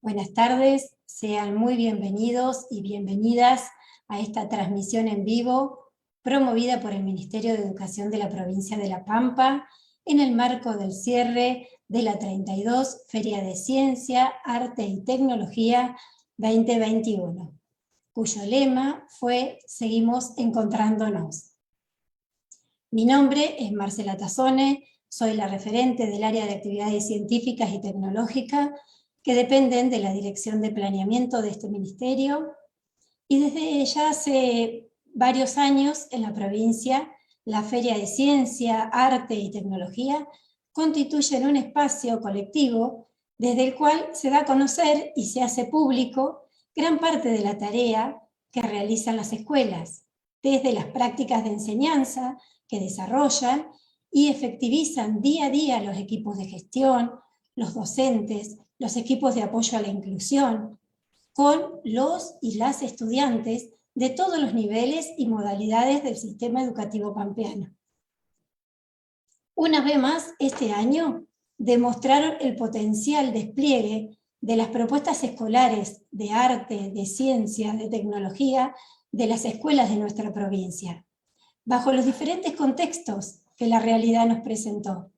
Buenas tardes, sean muy bienvenidos y bienvenidas a esta transmisión en vivo promovida por el Ministerio de Educación de la provincia de La Pampa en el marco del cierre de la 32 Feria de Ciencia, Arte y Tecnología 2021, cuyo lema fue Seguimos encontrándonos. Mi nombre es Marcela Tazzone, soy la referente del área de actividades científicas y tecnológicas que dependen de la Dirección de Planeamiento de este ministerio, y desde ya hace varios años en la provincia, la Feria de Ciencia, Arte y Tecnología constituyen un espacio colectivo desde el cual se da a conocer y se hace público gran parte de la tarea que realizan las escuelas, desde las prácticas de enseñanza que desarrollan y efectivizan día a día los equipos de gestión, los docentes, los equipos de apoyo a la inclusión, con los y las estudiantes de todos los niveles y modalidades del sistema educativo pampeano. Una vez más, este año, demostraron el potencial despliegue de las propuestas escolares de arte, de ciencia, de tecnología de las escuelas de nuestra provincia, bajo los diferentes contextos que la realidad nos presentó.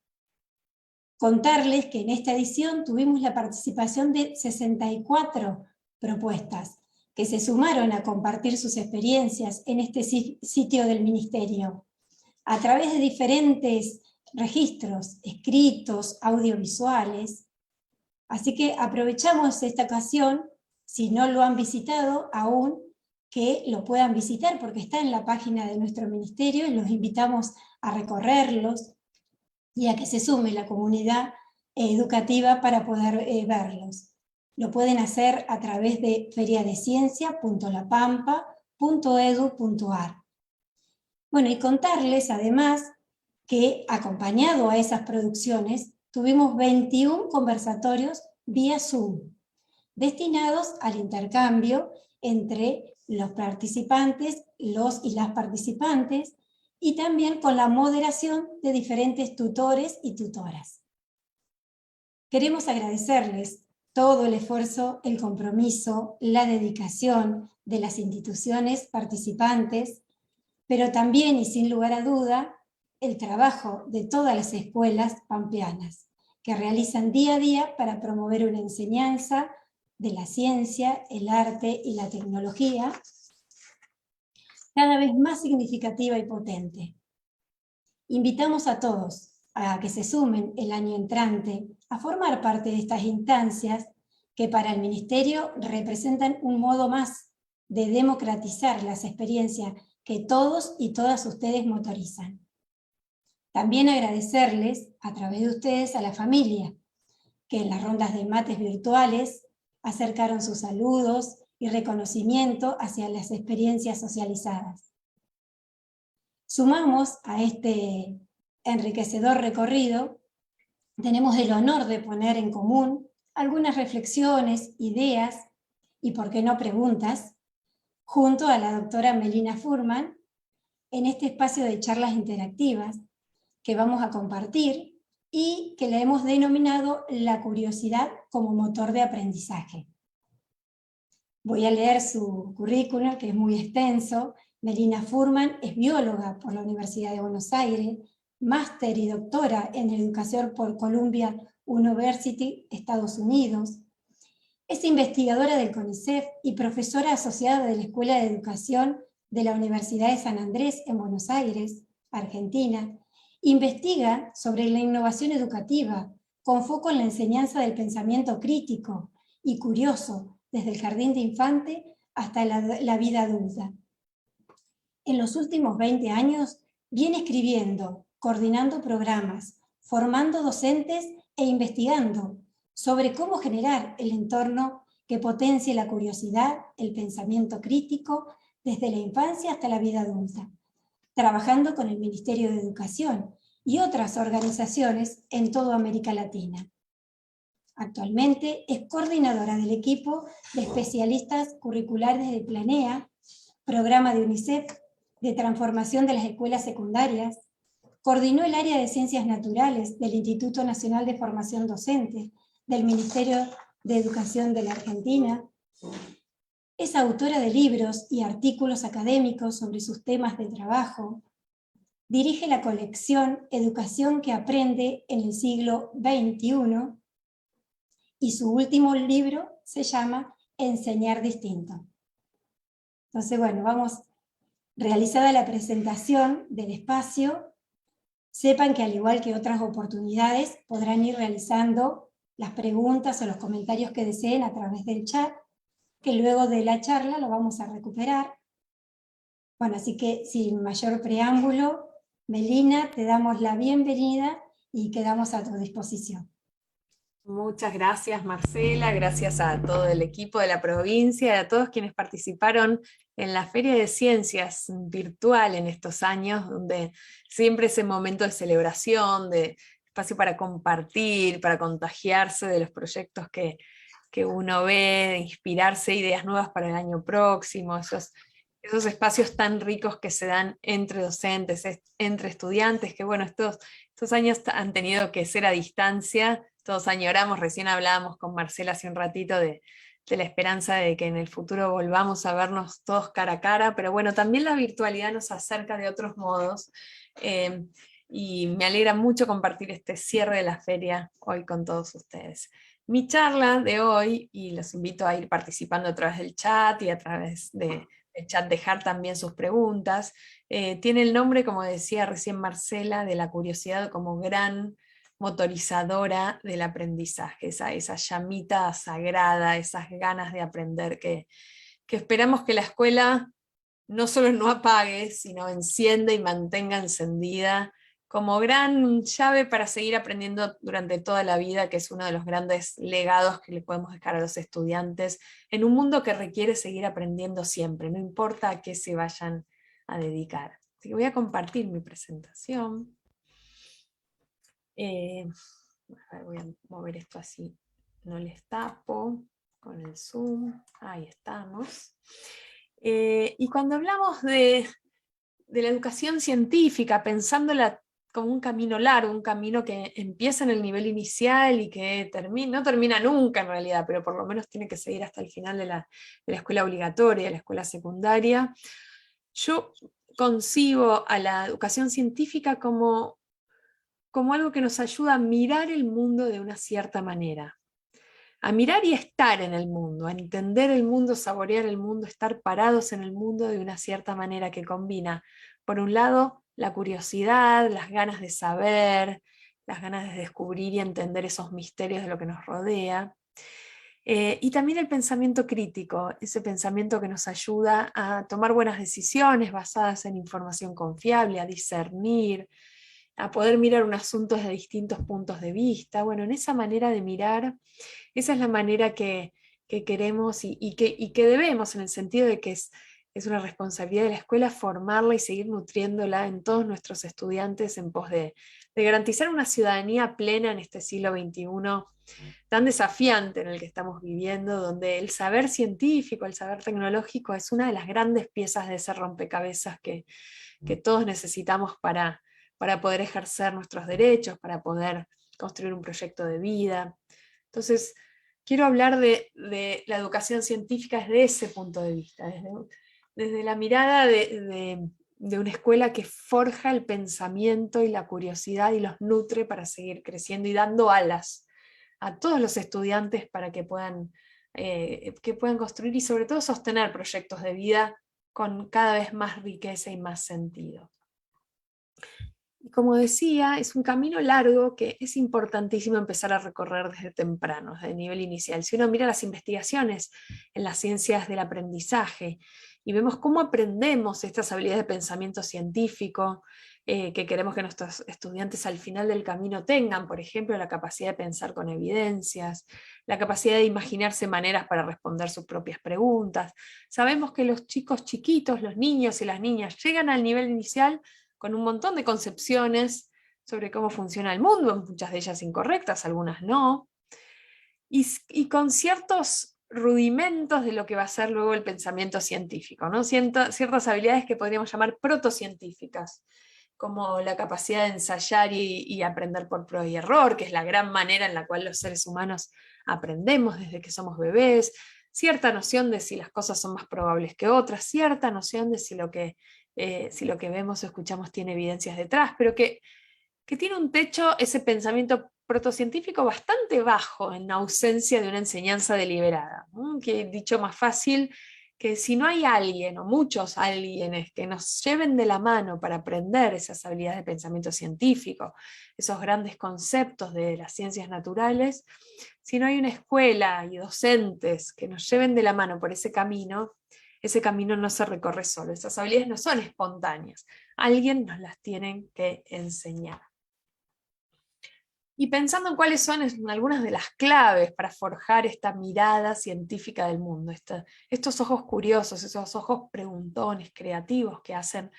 Contarles que en esta edición tuvimos la participación de 64 propuestas que se sumaron a compartir sus experiencias en este sitio del Ministerio, a través de diferentes registros, escritos, audiovisuales. Así que aprovechamos esta ocasión, si no lo han visitado aún, que lo puedan visitar porque está en la página de nuestro ministerio y los invitamos a recorrerlos y a que se sume la comunidad educativa para poder verlos. Lo pueden hacer a través de feriadeciencia.lapampa.edu.ar. Bueno, y contarles además que acompañado a esas producciones tuvimos 21 conversatorios vía Zoom, destinados al intercambio entre los participantes, los y las participantes, y también con la moderación de diferentes tutores y tutoras. Queremos agradecerles todo el esfuerzo, el compromiso, la dedicación de las instituciones participantes, pero también y sin lugar a duda, el trabajo de todas las escuelas pampeanas, que realizan día a día para promover una enseñanza de la ciencia, el arte y la tecnología cada vez más significativa y potente. Invitamos a todos a que se sumen el año entrante a formar parte de estas instancias que para el Ministerio representan un modo más de democratizar las experiencias que todos y todas ustedes motorizan. También agradecerles a través de ustedes a la familia, que en las rondas de mates virtuales acercaron sus saludos y reconocimiento hacia las experiencias socializadas. Sumamos a este enriquecedor recorrido, tenemos el honor de poner en común algunas reflexiones, ideas y, por qué no, preguntas, junto a la doctora Melina Furman, en este espacio de charlas interactivas que vamos a compartir y que le hemos denominado la curiosidad como motor de aprendizaje. Voy a leer su currículum, que es muy extenso. Melina Furman es bióloga por la Universidad de Buenos Aires, máster y doctora en educación por Columbia University, Estados Unidos. Es investigadora del CONICET y profesora asociada de la Escuela de Educación de la Universidad de San Andrés en Buenos Aires, Argentina. Investiga sobre la innovación educativa, con foco en la enseñanza del pensamiento crítico y curioso, desde el jardín de infante hasta la vida adulta. En los últimos 20 años viene escribiendo, coordinando programas, formando docentes e investigando sobre cómo generar el entorno que potencie la curiosidad, el pensamiento crítico, desde la infancia hasta la vida adulta, trabajando con el Ministerio de Educación y otras organizaciones en toda América Latina. Actualmente es coordinadora del equipo de especialistas curriculares de Planea, programa de UNICEF de transformación de las escuelas secundarias, coordinó el área de Ciencias Naturales del Instituto Nacional de Formación Docente del Ministerio de Educación de la Argentina. Es autora de libros y artículos académicos sobre sus temas de trabajo. Dirige la colección Educación que aprende en el siglo XXI y su último libro se llama Enseñar distinto. Entonces, bueno, vamos, realizada la presentación del espacio, sepan que al igual que otras oportunidades podrán ir realizando las preguntas o los comentarios que deseen a través del chat, que luego de la charla lo vamos a recuperar. Bueno, así que sin mayor preámbulo, Melina, te damos la bienvenida y quedamos a tu disposición. Muchas gracias, Marcela, gracias a todo el equipo de la provincia y a todos quienes participaron en la Feria de Ciencias virtual en estos años, donde siempre ese momento de celebración, de espacio para compartir, para contagiarse de los proyectos que uno ve, de inspirarse, ideas nuevas para el año próximo, esos espacios tan ricos que se dan entre docentes, entre estudiantes, que bueno, estos años han tenido que ser a distancia. Todos añoramos, recién hablábamos con Marcela hace un ratito de la esperanza de que en el futuro volvamos a vernos todos cara a cara, pero bueno, también la virtualidad nos acerca de otros modos, y me alegra mucho compartir este cierre de la feria hoy con todos ustedes. Mi charla de hoy, y los invito a ir participando a través del chat y a través del chat dejar también sus preguntas, tiene el nombre, como decía recién Marcela, de la curiosidad como gran motorizadora del aprendizaje, esa llamita sagrada, esas ganas de aprender que esperamos que la escuela no solo no apague, sino encienda y mantenga encendida como gran llave para seguir aprendiendo durante toda la vida, que es uno de los grandes legados que le podemos dejar a los estudiantes, en un mundo que requiere seguir aprendiendo siempre, no importa a qué se vayan a dedicar. Así que voy a compartir mi presentación. A ver, voy a mover esto así, no les tapo con el zoom, ahí estamos. Y cuando hablamos de la educación científica, pensándola como un camino largo, un camino que empieza en el nivel inicial y que no termina nunca en realidad, pero por lo menos tiene que seguir hasta el final de la escuela obligatoria, de la escuela secundaria, yo concibo a la educación científica como algo que nos ayuda a mirar el mundo de una cierta manera, a mirar y estar en el mundo, a entender el mundo, saborear el mundo, estar parados en el mundo de una cierta manera que combina, por un lado, la curiosidad, las ganas de saber, las ganas de descubrir y entender esos misterios de lo que nos rodea, y también el pensamiento crítico, ese pensamiento que nos ayuda a tomar buenas decisiones basadas en información confiable, a discernir, a poder mirar un asunto desde distintos puntos de vista. Bueno, en esa manera de mirar, esa es la manera que queremos y que debemos, en el sentido de que es una responsabilidad de la escuela formarla y seguir nutriéndola en todos nuestros estudiantes en pos de garantizar una ciudadanía plena en este siglo XXI tan desafiante en el que estamos viviendo, donde el saber científico, el saber tecnológico es una de las grandes piezas de ese rompecabezas que todos necesitamos para poder ejercer nuestros derechos, para poder construir un proyecto de vida. Entonces, quiero hablar de la educación científica desde ese punto de vista, desde la mirada de una escuela que forja el pensamiento y la curiosidad y los nutre para seguir creciendo y dando alas a todos los estudiantes para que puedan construir y sobre todo sostener proyectos de vida con cada vez más riqueza y más sentido. Y como decía, es un camino largo que es importantísimo empezar a recorrer desde temprano, desde el nivel inicial. Si uno mira las investigaciones en las ciencias del aprendizaje y vemos cómo aprendemos estas habilidades de pensamiento científico, que queremos que nuestros estudiantes al final del camino tengan, por ejemplo, la capacidad de pensar con evidencias, la capacidad de imaginarse maneras para responder sus propias preguntas. Sabemos que los chicos chiquitos, los niños y las niñas, llegan al nivel inicial con un montón de concepciones sobre cómo funciona el mundo, muchas de ellas incorrectas, algunas no, y con ciertos rudimentos de lo que va a ser luego el pensamiento científico, ¿no? Ciertas habilidades que podríamos llamar protocientíficas, como la capacidad de ensayar y aprender por prueba y error, que es la gran manera en la cual los seres humanos aprendemos desde que somos bebés, cierta noción de si las cosas son más probables que otras, cierta noción de si lo que vemos o escuchamos tiene evidencias detrás, pero que tiene un techo, ese pensamiento protocientífico, bastante bajo en ausencia de una enseñanza deliberada, ¿no? Que dicho más fácil, que si no hay alguien o muchos alguienes que nos lleven de la mano para aprender esas habilidades de pensamiento científico, esos grandes conceptos de las ciencias naturales, si no hay una escuela y docentes que nos lleven de la mano por ese camino no se recorre solo, esas habilidades no son espontáneas, alguien nos las tiene que enseñar. Y pensando en cuáles son algunas de las claves para forjar esta mirada científica del mundo, estos ojos curiosos, esos ojos preguntones, creativos que hacen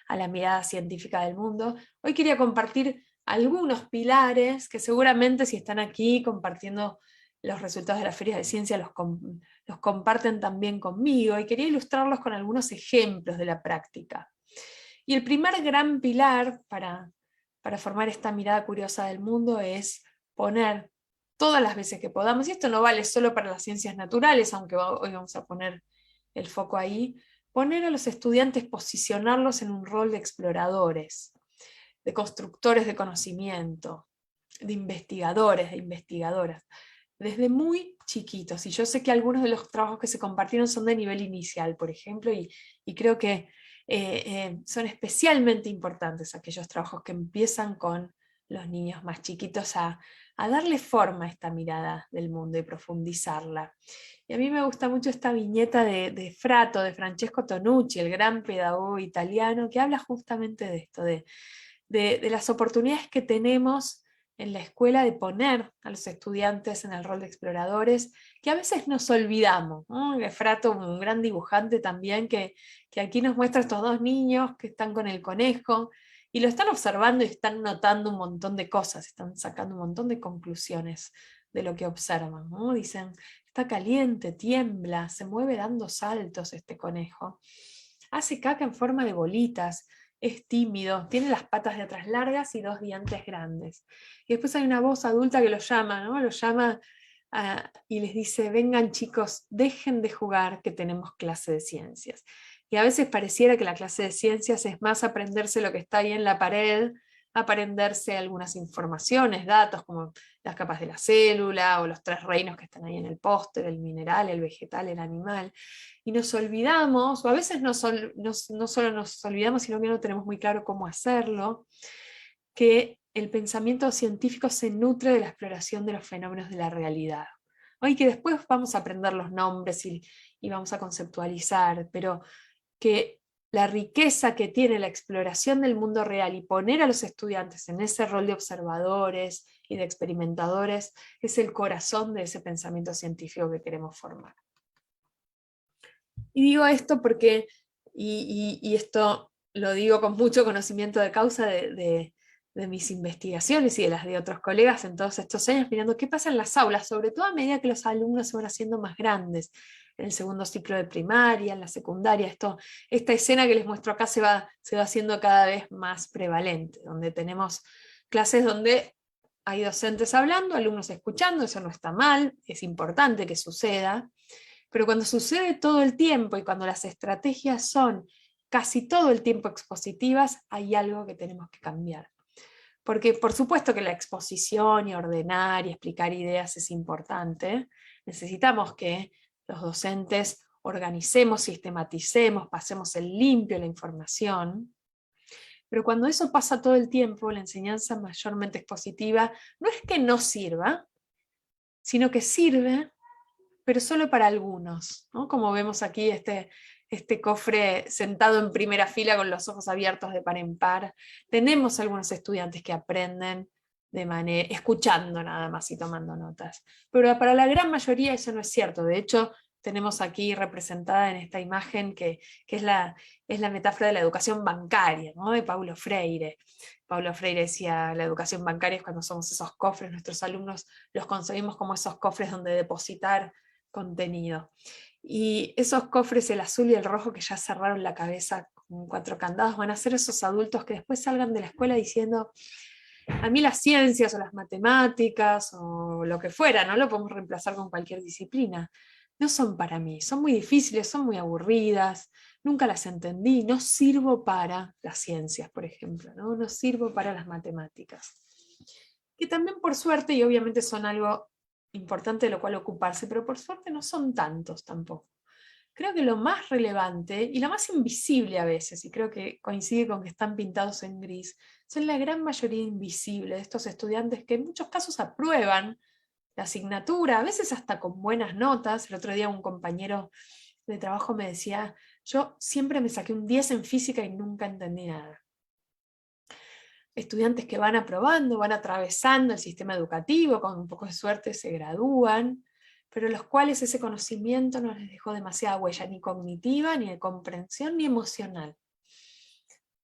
a la mirada científica del mundo, hoy quería compartir algunos pilares que seguramente si están aquí compartiendo los resultados de la Feria de Ciencia los comparten también conmigo, y quería ilustrarlos con algunos ejemplos de la práctica. Y el primer gran pilar para formar esta mirada curiosa del mundo es poner todas las veces que podamos, y esto no vale solo para las ciencias naturales, aunque hoy vamos a poner el foco ahí, poner a los estudiantes, posicionarlos en un rol de exploradores, de constructores de conocimiento, de investigadores, de investigadoras, desde muy chiquitos. Y yo sé que algunos de los trabajos que se compartieron son de nivel inicial, por ejemplo, y creo que son especialmente importantes aquellos trabajos que empiezan con los niños más chiquitos a darle forma a esta mirada del mundo y profundizarla. Y a mí me gusta mucho esta viñeta de Frato, de Francesco Tonucci, el gran pedagogo italiano, que habla justamente de esto, de las oportunidades que tenemos en la escuela de poner a los estudiantes en el rol de exploradores, que a veces nos olvidamos, ¿no? Frato, un gran dibujante también, que aquí nos muestra estos dos niños que están con el conejo, y lo están observando y están notando un montón de cosas, están sacando un montón de conclusiones de lo que observan, ¿no? Dicen, está caliente, tiembla, se mueve dando saltos este conejo, hace caca en forma de bolitas, es tímido, tiene las patas de atrás largas y dos dientes grandes. Y después hay una voz adulta que lo llama, ¿no? Lo llama y les dice, vengan chicos, dejen de jugar que tenemos clase de ciencias. Y a veces pareciera que la clase de ciencias es más aprenderse lo que está ahí en la pared, aprenderse algunas informaciones, datos como las capas de la célula o los tres reinos que están ahí en el póster, el mineral, el vegetal, el animal. Y nos olvidamos, o a veces no solo nos olvidamos, sino que no tenemos muy claro cómo hacerlo, que el pensamiento científico se nutre de la exploración de los fenómenos de la realidad. Y que después vamos a aprender los nombres y vamos a conceptualizar, pero que la riqueza que tiene la exploración del mundo real y poner a los estudiantes en ese rol de observadores y de experimentadores es el corazón de ese pensamiento científico que queremos formar. Y digo esto porque, y esto lo digo con mucho conocimiento de causa de mis investigaciones y de las de otros colegas en todos estos años, mirando qué pasa en las aulas, sobre todo a medida que los alumnos se van haciendo más grandes, en el segundo ciclo de primaria, en la secundaria. Esta escena que les muestro acá se va haciendo cada vez más prevalente, donde tenemos clases donde hay docentes hablando, alumnos escuchando, eso no está mal, es importante que suceda, pero cuando sucede todo el tiempo y cuando las estrategias son casi todo el tiempo expositivas, hay algo que tenemos que cambiar. Porque por supuesto que la exposición y ordenar y explicar ideas es importante. Necesitamos que los docentes organicemos, sistematicemos, pasemos en limpio la información. Pero cuando eso pasa todo el tiempo, la enseñanza mayormente expositiva no es que no sirva, sino que sirve, pero solo para algunos, ¿no? Como vemos aquí este cofre sentado en primera fila con los ojos abiertos de par en par. Tenemos algunos estudiantes que aprenden escuchando nada más y tomando notas. Pero para la gran mayoría eso no es cierto. De hecho, tenemos aquí representada en esta imagen que es la metáfora de la educación bancaria, ¿no? De Paulo Freire. Paulo Freire decía, la educación bancaria es cuando somos esos cofres, nuestros alumnos los concebimos como esos cofres donde depositar contenido. Y esos cofres, el azul y el rojo, que ya cerraron la cabeza con 4 candados, van a ser esos adultos que después salgan de la escuela diciendo: a mí las ciencias o las matemáticas o lo que fuera, no lo podemos reemplazar con cualquier disciplina, no son para mí, son muy difíciles, son muy aburridas, nunca las entendí, no sirvo para las ciencias, por ejemplo, no sirvo para las matemáticas. Que también por suerte, y obviamente son algo importante de lo cual ocuparse, pero por suerte no son tantos tampoco. Creo que lo más relevante y lo más invisible a veces, y creo que coincide con que están pintados en gris, son la gran mayoría invisible de estos estudiantes que en muchos casos aprueban la asignatura, a veces hasta con buenas notas. El otro día un compañero de trabajo me decía: yo siempre me saqué un 10 en física y nunca entendí nada. Estudiantes que van aprobando, van atravesando el sistema educativo, con un poco de suerte se gradúan, pero los cuales ese conocimiento no les dejó demasiada huella, ni cognitiva, ni de comprensión, ni emocional.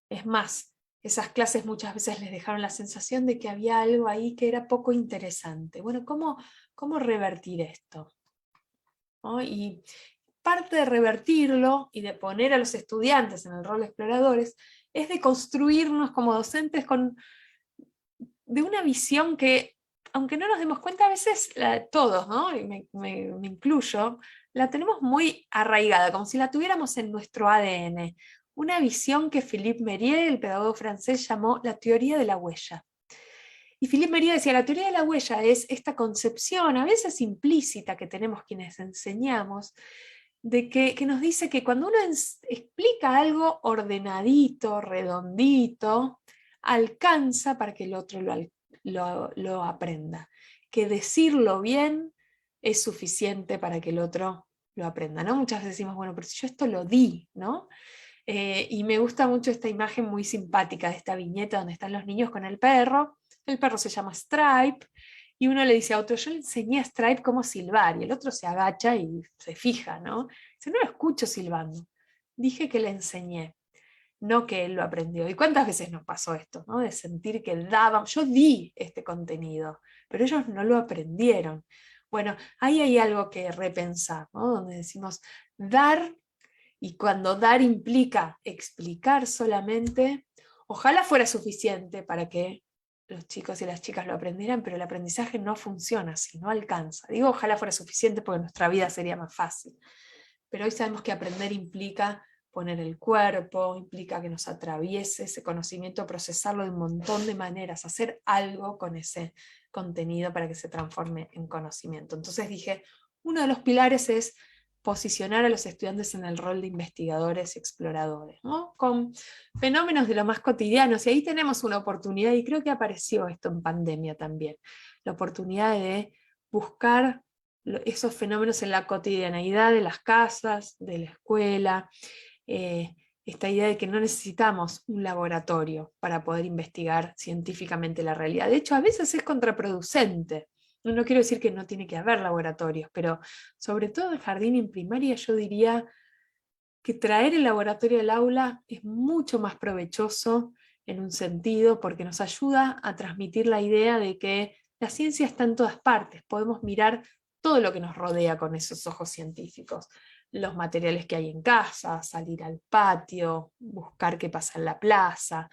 Es más, esas clases muchas veces les dejaron la sensación de que había algo ahí que era poco interesante. Bueno, ¿cómo revertir esto? ¿No? Y parte de revertirlo y de poner a los estudiantes en el rol de exploradores es de construirnos como docentes de una visión que, aunque no nos demos cuenta, a veces todos, ¿no? Y me incluyo, la tenemos muy arraigada, como si la tuviéramos en nuestro ADN. Una visión que Philippe Mérieux, el pedagogo francés, llamó la teoría de la huella. Y Philippe Mérieux decía: la teoría de la huella es esta concepción, a veces implícita, que tenemos quienes enseñamos, de que nos dice que cuando uno explica algo ordenadito, redondito, alcanza para que el otro lo aprenda. Que decirlo bien es suficiente para que el otro lo aprenda, ¿no? Muchas veces decimos: bueno, pero si yo esto lo di, ¿no? Y me gusta mucho esta imagen muy simpática de esta viñeta donde están los niños con el perro se llama Stripe, y uno le dice a otro: yo le enseñé a Stripe cómo silbar, y el otro se agacha y se fija, ¿no? Dice: no lo escucho silbando, dije que le enseñé, no que él lo aprendió. ¿Y cuántas veces nos pasó esto, ¿no? De sentir que yo di este contenido, pero ellos no lo aprendieron. Bueno, ahí hay algo que repensar, ¿no? Donde decimos dar, y cuando dar implica explicar solamente, ojalá fuera suficiente para que los chicos y las chicas lo aprendieran, pero el aprendizaje no funciona así, no alcanza. Digo ojalá fuera suficiente porque nuestra vida sería más fácil. Pero hoy sabemos que aprender implica poner el cuerpo, implica que nos atraviese ese conocimiento, procesarlo de un montón de maneras, hacer algo con ese contenido para que se transforme en conocimiento. Entonces dije, uno de los pilares es posicionar a los estudiantes en el rol de investigadores y exploradores, ¿no? Con fenómenos de lo más cotidianos. Y ahí tenemos una oportunidad, y creo que apareció esto en pandemia también, la oportunidad de buscar esos fenómenos en la cotidianeidad de las casas, de la escuela, esta idea de que no necesitamos un laboratorio para poder investigar científicamente la realidad. De hecho, a veces es contraproducente. No quiero decir que no tiene que haber laboratorios, pero sobre todo en jardín y en primaria yo diría que traer el laboratorio al aula es mucho más provechoso en un sentido, porque nos ayuda a transmitir la idea de que la ciencia está en todas partes, podemos mirar todo lo que nos rodea con esos ojos científicos, los materiales que hay en casa, salir al patio, buscar qué pasa en la plaza,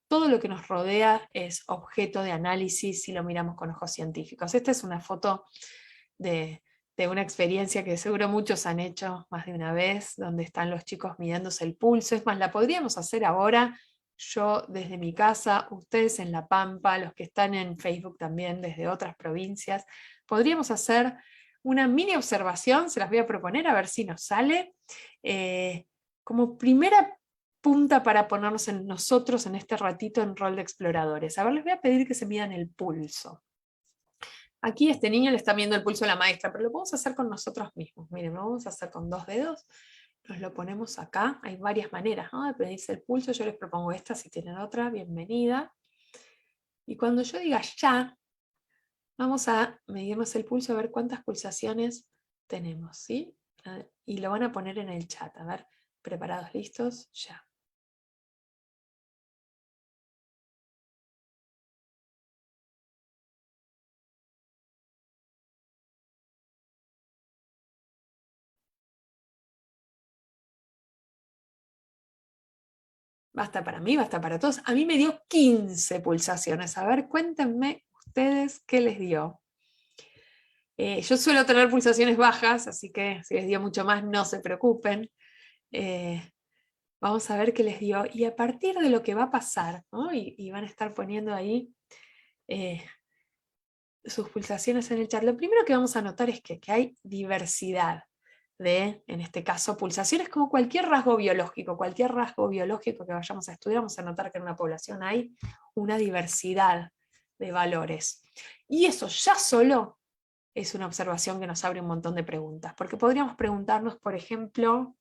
todo lo que nos rodea es objeto de análisis si lo miramos con ojos científicos. Esta es una foto de una experiencia que seguro muchos han hecho más de una vez, donde están los chicos midiéndose el pulso. Es más, la podríamos hacer ahora, yo desde mi casa, ustedes en La Pampa, los que están en Facebook también desde otras provincias. Podríamos hacer una mini observación, se las voy a proponer a ver si nos sale, como primera punta para ponernos en nosotros en este ratito en rol de exploradores. A ver, les voy a pedir que se midan el pulso. Aquí este niño le está viendo el pulso a la maestra, pero lo podemos hacer con nosotros mismos. Miren, lo vamos a hacer con 2 dedos, nos lo ponemos acá. Hay varias maneras, ¿no?, de medirse el pulso. Yo les propongo esta, si tienen otra, bienvenida. Y cuando yo diga ya, vamos a medirnos el pulso, a ver cuántas pulsaciones tenemos, ¿sí? Y lo van a poner en el chat. A ver, preparados, listos, ya. Basta para mí, basta para todos. A mí me dio 15 pulsaciones. A ver, cuéntenme ustedes qué les dio. Yo suelo tener pulsaciones bajas, así que si les dio mucho más, no se preocupen. Vamos a ver qué les dio. Y a partir de lo que va a pasar, ¿no? y van a estar poniendo ahí sus pulsaciones en el chat. Lo primero que vamos a notar es que hay diversidad de, en este caso, pulsaciones como cualquier rasgo biológico. Cualquier rasgo biológico que vayamos a estudiar, vamos a notar que en una población hay una diversidad de valores. Y eso ya solo es una observación que nos abre un montón de preguntas. Porque podríamos preguntarnos, por ejemplo,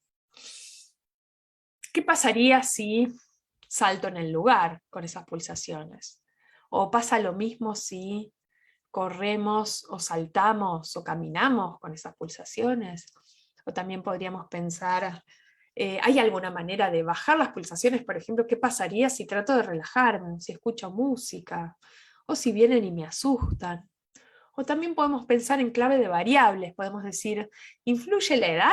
¿qué pasaría si salto en el lugar con esas pulsaciones? ¿O pasa lo mismo si corremos o saltamos o caminamos con esas pulsaciones? O también podríamos pensar, ¿hay alguna manera de bajar las pulsaciones? Por ejemplo, ¿qué pasaría si trato de relajarme? Si escucho música, o si vienen y me asustan. O también podemos pensar en clave de variables, podemos decir, ¿influye la edad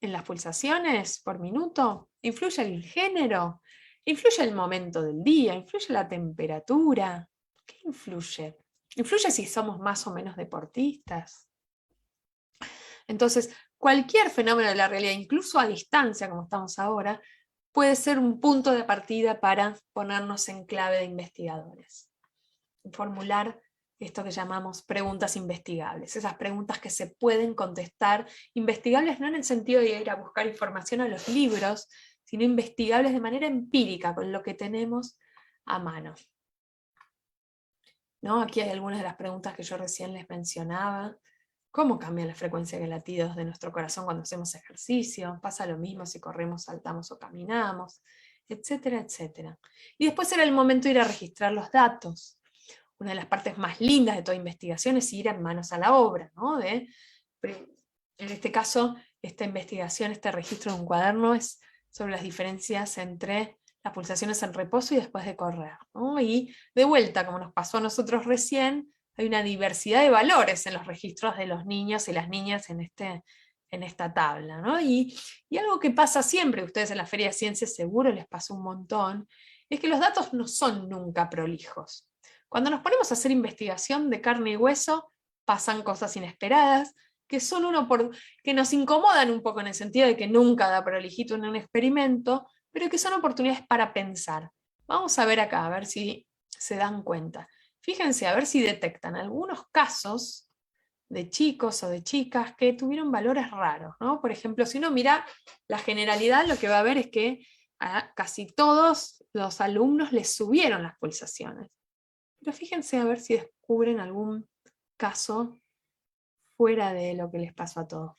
en las pulsaciones por minuto? ¿Influye el género? ¿Influye el momento del día? ¿Influye la temperatura? ¿Qué influye? ¿Influye si somos más o menos deportistas? Entonces, cualquier fenómeno de la realidad, incluso a distancia, como estamos ahora, puede ser un punto de partida para ponernos en clave de investigadores. Formular esto que llamamos preguntas investigables, esas preguntas que se pueden contestar, investigables no en el sentido de ir a buscar información a los libros, sino investigables de manera empírica, con lo que tenemos a mano. ¿No? Aquí hay algunas de las preguntas que yo recién les mencionaba. ¿Cómo cambia la frecuencia de latidos de nuestro corazón cuando hacemos ejercicio? ¿Pasa lo mismo si corremos, saltamos o caminamos? Etcétera, etcétera. Y después era el momento de ir a registrar los datos. Una de las partes más lindas de toda investigación es ir en manos a la obra, ¿no? En este caso, esta investigación, este registro de un cuaderno es sobre las diferencias entre las pulsaciones en reposo y después de correr, ¿no? Y de vuelta, como nos pasó a nosotros recién, hay una diversidad de valores en los registros de los niños y las niñas en esta tabla, ¿no? Y algo que pasa siempre, ustedes en la Feria de Ciencias seguro les pasó un montón, es que los datos no son nunca prolijos. Cuando nos ponemos a hacer investigación de carne y hueso, pasan cosas inesperadas, que son que nos incomodan un poco en el sentido de que nunca da prolijito en un experimento, pero que son oportunidades para pensar. Vamos a ver acá, a ver si se dan cuenta. Fíjense, a ver si detectan algunos casos de chicos o de chicas que tuvieron valores raros, ¿no? Por ejemplo, si uno mira la generalidad, lo que va a ver es que a casi todos los alumnos les subieron las pulsaciones. Pero fíjense a ver si descubren algún caso fuera de lo que les pasó a todos,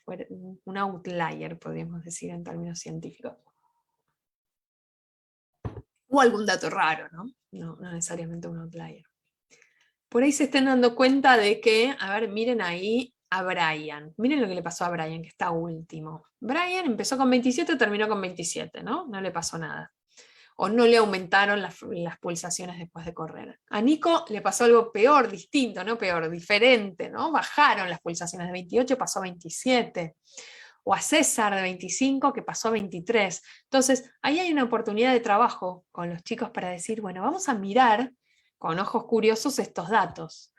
un outlier, podríamos decir en términos científicos. O algún dato raro, ¿no? No necesariamente un outlier. Por ahí se estén dando cuenta de que, a ver, miren ahí a Brian. Miren lo que le pasó a Brian, que está último. Brian empezó con 27 y terminó con 27, ¿no? No le pasó nada. O no le aumentaron las pulsaciones después de correr. A Nico le pasó algo peor, distinto, no peor, diferente, ¿no? Bajaron las pulsaciones de 28, pasó a 27. O a César de 25 que pasó a 23. Entonces, ahí hay una oportunidad de trabajo con los chicos para decir, bueno, vamos a mirar con ojos curiosos estos datos.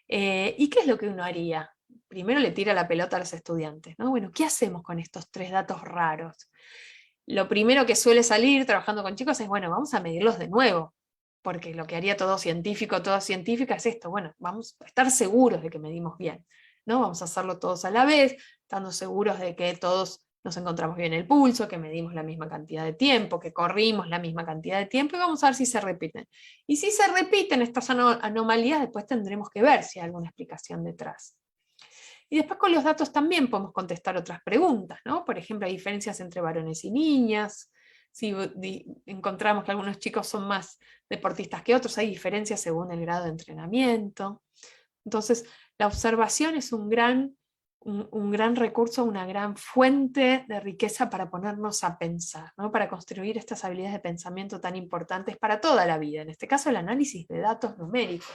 ¿Y qué es lo que uno haría? Primero le tira la pelota a los estudiantes, ¿no? Bueno, ¿qué hacemos con estos 3 datos raros? Lo primero que suele salir trabajando con chicos es, bueno, vamos a medirlos de nuevo, porque lo que haría todo científico, toda científica es esto, bueno, vamos a estar seguros de que medimos bien, ¿no? Vamos a hacerlo todos a la vez, estando seguros de que todos nos encontramos bien el pulso, que medimos la misma cantidad de tiempo, que corrimos la misma cantidad de tiempo, y vamos a ver si se repiten. Y si se repiten estas anomalías, después tendremos que ver si hay alguna explicación detrás. Y después con los datos también podemos contestar otras preguntas, ¿no? Por ejemplo, hay diferencias entre varones y niñas, si encontramos que algunos chicos son más deportistas que otros, hay diferencias según el grado de entrenamiento. Entonces, la observación es un gran recurso, una gran fuente de riqueza para ponernos a pensar, ¿no? Para construir estas habilidades de pensamiento tan importantes para toda la vida, en este caso el análisis de datos numéricos.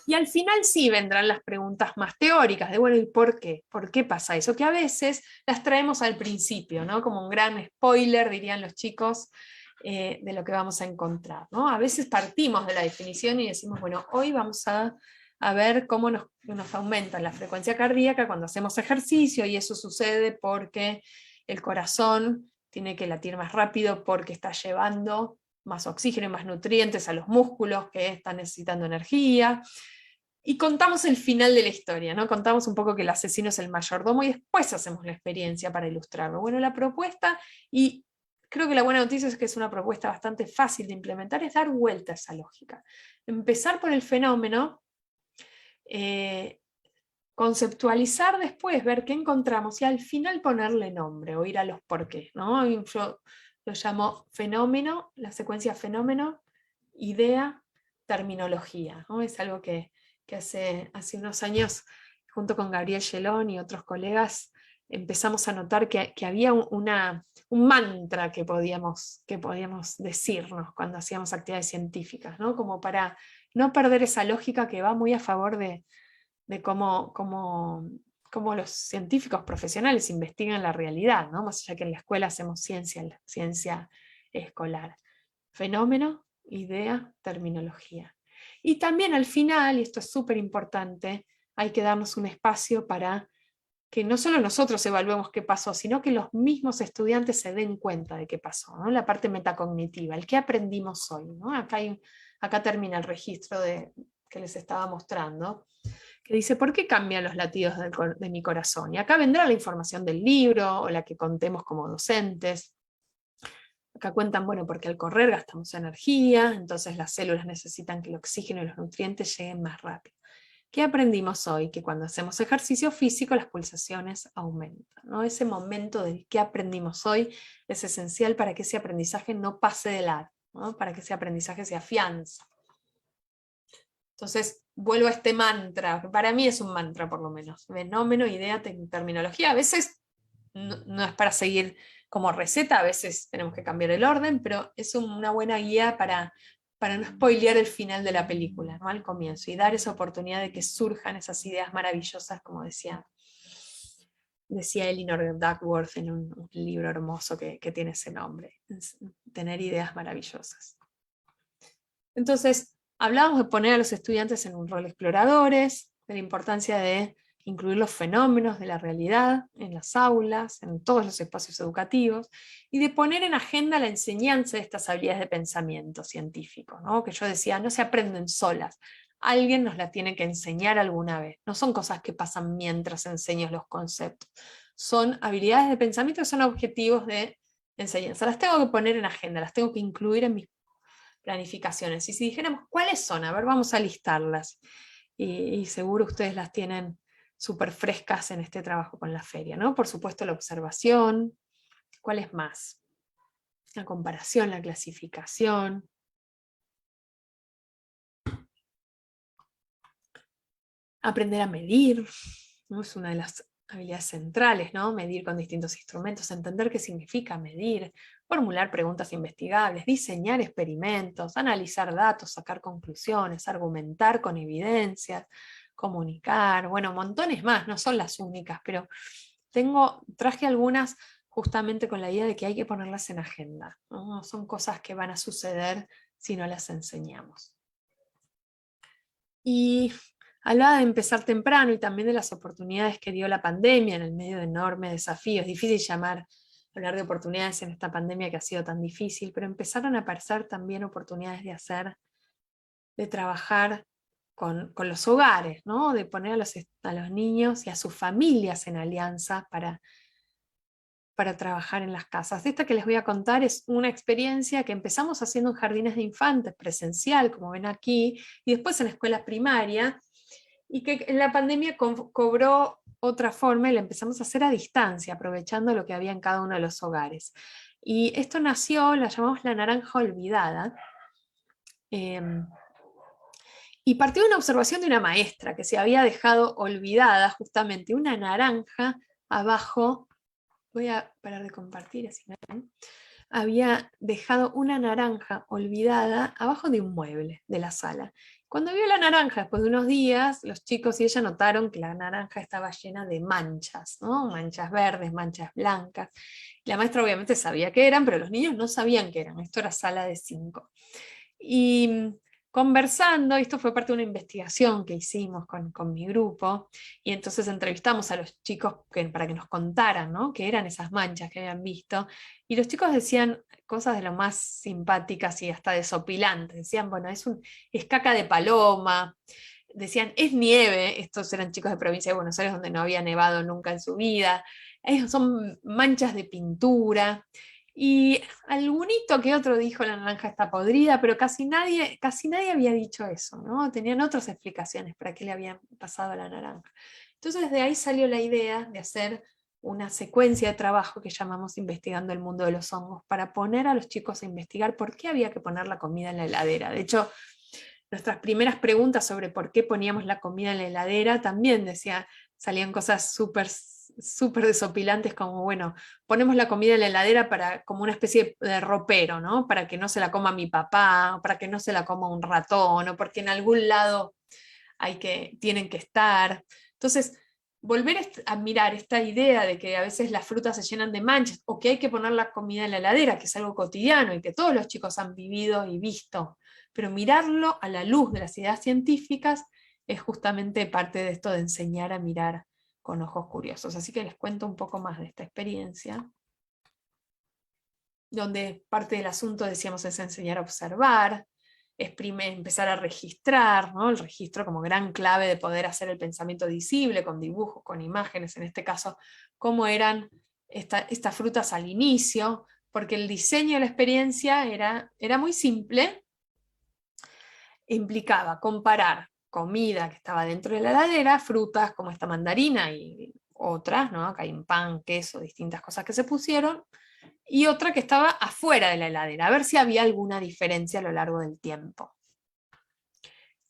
Y al final sí vendrán las preguntas más teóricas, de bueno, ¿y por qué? ¿Por qué pasa eso? Que a veces las traemos al principio, ¿no? Como un gran spoiler, dirían los chicos, de lo que vamos a encontrar, ¿no? A veces partimos de la definición y decimos, bueno, hoy vamos a ver cómo nos aumenta la frecuencia cardíaca cuando hacemos ejercicio, y eso sucede porque el corazón tiene que latir más rápido porque está llevando más oxígeno y más nutrientes a los músculos que están necesitando energía. Y contamos el final de la historia, ¿no? Contamos un poco que el asesino es el mayordomo y después hacemos la experiencia para ilustrarlo. Bueno, la propuesta, y creo que la buena noticia es que es una propuesta bastante fácil de implementar, es dar vuelta a esa lógica. Empezar por el fenómeno, conceptualizar después, ver qué encontramos y al final ponerle nombre o ir a los porqués, ¿no? Yo lo llamo fenómeno, la secuencia fenómeno, idea, terminología, ¿no? Es algo que hace unos años, junto con Gabriel Gelón y otros colegas, empezamos a notar que había un mantra que podíamos decirnos cuando hacíamos actividades científicas, ¿no? Como para no perder esa lógica que va muy a favor de cómo los científicos profesionales investigan la realidad, ¿no? Más allá que en la escuela hacemos ciencia escolar. Fenómeno, idea, terminología. Y también al final, y esto es súper importante, hay que darnos un espacio para que no solo nosotros evaluemos qué pasó, sino que los mismos estudiantes se den cuenta de qué pasó, ¿no? La parte metacognitiva, el qué aprendimos hoy, ¿no? Acá termina el registro que les estaba mostrando, que dice, ¿por qué cambian los latidos de mi corazón? Y acá vendrá la información del libro, o la que contemos como docentes. Acá cuentan, bueno, porque al correr gastamos energía, entonces las células necesitan que el oxígeno y los nutrientes lleguen más rápido. ¿Qué aprendimos hoy? Que cuando hacemos ejercicio físico las pulsaciones aumentan, ¿no? Ese momento del qué aprendimos hoy es esencial para que ese aprendizaje no pase de largo, ¿no? Para que ese aprendizaje se afianza. Entonces, vuelvo a este mantra, que para mí es un mantra por lo menos. Fenómeno, idea, terminología. A veces no es para seguir como receta, a veces tenemos que cambiar el orden, pero es una buena guía para no spoilear el final de la película, ¿no? Al comienzo, y dar esa oportunidad de que surjan esas ideas maravillosas, como decía Elinor Duckworth en un libro hermoso que tiene ese nombre, tener ideas maravillosas. Entonces, hablábamos de poner a los estudiantes en un rol exploradores, de la importancia de incluir los fenómenos de la realidad en las aulas, en todos los espacios educativos, y de poner en agenda la enseñanza de estas habilidades de pensamiento científico, ¿no? Que yo decía, no se aprenden solas, alguien nos las tiene que enseñar alguna vez, no son cosas que pasan mientras enseñas los conceptos, son habilidades de pensamiento que son objetivos de enseñanza, las tengo que poner en agenda, las tengo que incluir en mis planificaciones. Y si dijéramos, ¿cuáles son? A ver, vamos a listarlas. Y seguro ustedes las tienen súper frescas en este trabajo con la feria, ¿no? Por supuesto, la observación. ¿Cuáles más? La comparación, la clasificación. Aprender a medir, ¿no? Es una de las habilidades centrales, ¿no? Medir con distintos instrumentos, entender qué significa medir, formular preguntas investigables, diseñar experimentos, analizar datos, sacar conclusiones, argumentar con evidencias, comunicar, bueno, montones más, no son las únicas, pero traje algunas justamente con la idea de que hay que ponerlas en agenda, ¿no? No son cosas que van a suceder si no las enseñamos. Y hablaba de empezar temprano y también de las oportunidades que dio la pandemia en el medio de enormes desafíos. Es difícil hablar de oportunidades en esta pandemia que ha sido tan difícil, pero empezaron a aparecer también oportunidades de trabajar con los hogares, ¿no? De poner a los niños y a sus familias en alianza para trabajar en las casas. Esta que les voy a contar es una experiencia que empezamos haciendo en jardines de infantes, presencial, como ven aquí, y después en la escuela primaria, y que en la pandemia cobró otra forma y la empezamos a hacer a distancia, aprovechando lo que había en cada uno de los hogares. Y esto nació, la llamamos la naranja olvidada, y partió de una observación de una maestra que se había dejado olvidada justamente una naranja abajo. Voy a parar de compartir así me ven. Había dejado una naranja olvidada abajo de un mueble de la sala. Cuando vio la naranja, después de unos días, los chicos y ella notaron que la naranja estaba llena de manchas, ¿no? Manchas verdes, manchas blancas. La maestra obviamente sabía qué eran, pero los niños no sabían qué eran. Esto era sala de 5. Y conversando, esto fue parte de una investigación que hicimos con mi grupo, y entonces entrevistamos a los chicos para que nos contaran, ¿no?, qué eran esas manchas que habían visto, y los chicos decían cosas de lo más simpáticas y hasta desopilantes. Decían, bueno, es caca de paloma, decían, es nieve. Estos eran chicos de provincia de Buenos Aires donde no había nevado nunca en su vida. Son manchas de pintura. Y algunito que otro dijo la naranja está podrida, pero casi nadie había dicho eso, ¿no? Tenían otras explicaciones para qué le habían pasado a la naranja. Entonces de ahí salió la idea de hacer una secuencia de trabajo que llamamos Investigando el Mundo de los Hongos, para poner a los chicos a investigar por qué había que poner la comida en la heladera. De hecho, nuestras primeras preguntas sobre por qué poníamos la comida en la heladera también salían cosas súper desopilantes, como, bueno, ponemos la comida en la heladera como una especie de ropero, ¿no? Para que no se la coma mi papá, o para que no se la coma un ratón, o porque en algún lado tienen que estar. Entonces, volver a mirar esta idea de que a veces las frutas se llenan de manchas, o que hay que poner la comida en la heladera, que es algo cotidiano y que todos los chicos han vivido y visto, pero mirarlo a la luz de las ideas científicas es justamente parte de esto de enseñar a mirar con ojos curiosos. Así que les cuento un poco más de esta experiencia, donde parte del asunto, decíamos, es enseñar a observar, empezar a registrar, ¿no? El registro como gran clave de poder hacer el pensamiento visible, con dibujos, con imágenes, en este caso, cómo eran estas frutas al inicio, porque el diseño de la experiencia era muy simple. Implicaba comparar comida que estaba dentro de la heladera, frutas como esta mandarina y otras, ¿no? Acá hay un pan, queso, distintas cosas que se pusieron, y otra que estaba afuera de la heladera, a ver si había alguna diferencia a lo largo del tiempo.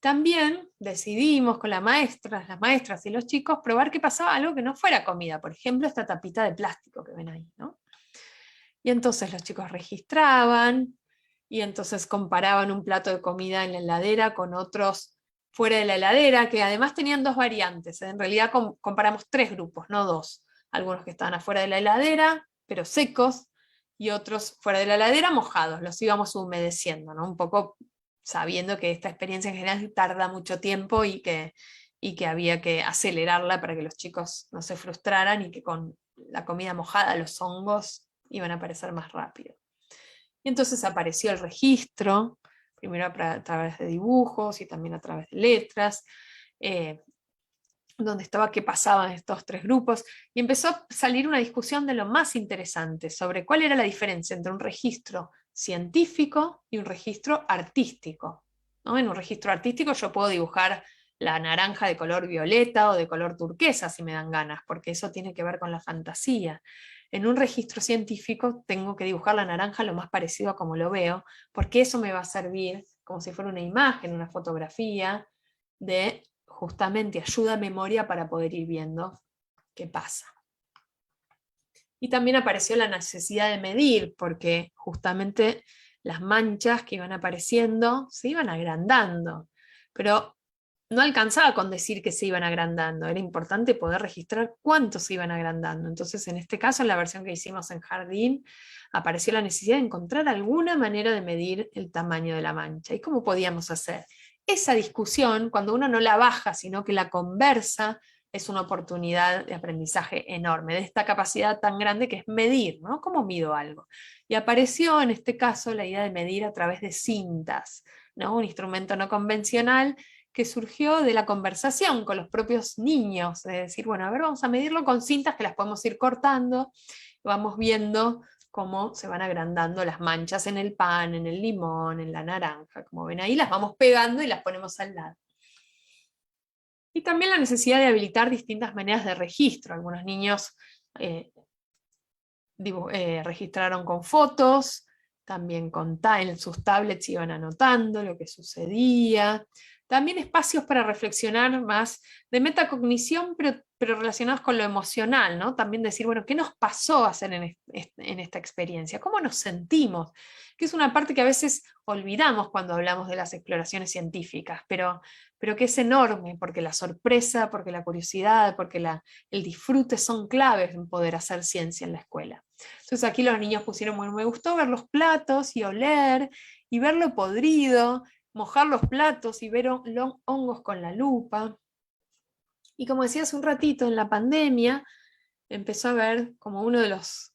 También decidimos con las maestras y los chicos probar qué pasaba algo que no fuera comida, por ejemplo esta tapita de plástico que ven ahí, ¿no? Y entonces los chicos registraban, y entonces comparaban un plato de comida en la heladera con otros fuera de la heladera, que además tenían dos variantes. En realidad comparamos 3 grupos, no 2. Algunos que estaban afuera de la heladera, pero secos, y otros fuera de la heladera mojados, los íbamos humedeciendo, ¿no? Un poco sabiendo que esta experiencia en general tarda mucho tiempo y que había que acelerarla para que los chicos no se frustraran, y que con la comida mojada los hongos iban a aparecer más rápido. Y entonces apareció el registro, primero a través de dibujos y también a través de letras, donde estaba qué pasaba en estos 3 grupos, y empezó a salir una discusión de lo más interesante sobre cuál era la diferencia entre un registro científico y un registro artístico, ¿no? En un registro artístico yo puedo dibujar la naranja de color violeta o de color turquesa si me dan ganas, porque eso tiene que ver con la fantasía. En un registro científico tengo que dibujar la naranja lo más parecido a como lo veo, porque eso me va a servir como si fuera una imagen, una fotografía, de justamente ayuda a memoria para poder ir viendo qué pasa. Y también apareció la necesidad de medir, porque justamente las manchas que iban apareciendo se iban agrandando, pero no alcanzaba con decir que se iban agrandando, era importante poder registrar cuánto se iban agrandando. Entonces, en este caso, en la versión que hicimos en Jardín, apareció la necesidad de encontrar alguna manera de medir el tamaño de la mancha. ¿Y cómo podíamos hacer? Esa discusión, cuando uno no la baja, sino que la conversa, es una oportunidad de aprendizaje enorme, de esta capacidad tan grande que es medir, ¿no? ¿Cómo mido algo? Y apareció en este caso la idea de medir a través de cintas, ¿no? Un instrumento no convencional que surgió de la conversación con los propios niños, de decir, bueno, a ver, vamos a medirlo con cintas que las podemos ir cortando, vamos viendo cómo se van agrandando las manchas en el pan, en el limón, en la naranja, como ven ahí, las vamos pegando y las ponemos al lado. Y también la necesidad de habilitar distintas maneras de registro. Algunos niños registraron con fotos, también en sus tablets iban anotando lo que sucedía, también espacios para reflexionar más de metacognición, pero relacionados con lo emocional, ¿no? También decir, bueno, ¿qué nos pasó hacer en esta experiencia? ¿Cómo nos sentimos? Que es una parte que a veces olvidamos cuando hablamos de las exploraciones científicas, pero que es enorme, porque la sorpresa, porque la curiosidad, porque el disfrute son claves en poder hacer ciencia en la escuela. Entonces aquí los niños pusieron, bueno, me gustó ver los platos y oler, y verlo podrido, mojar los platos y ver hongos con la lupa. Y como decía hace un ratito, en la pandemia empezó a ver como uno de los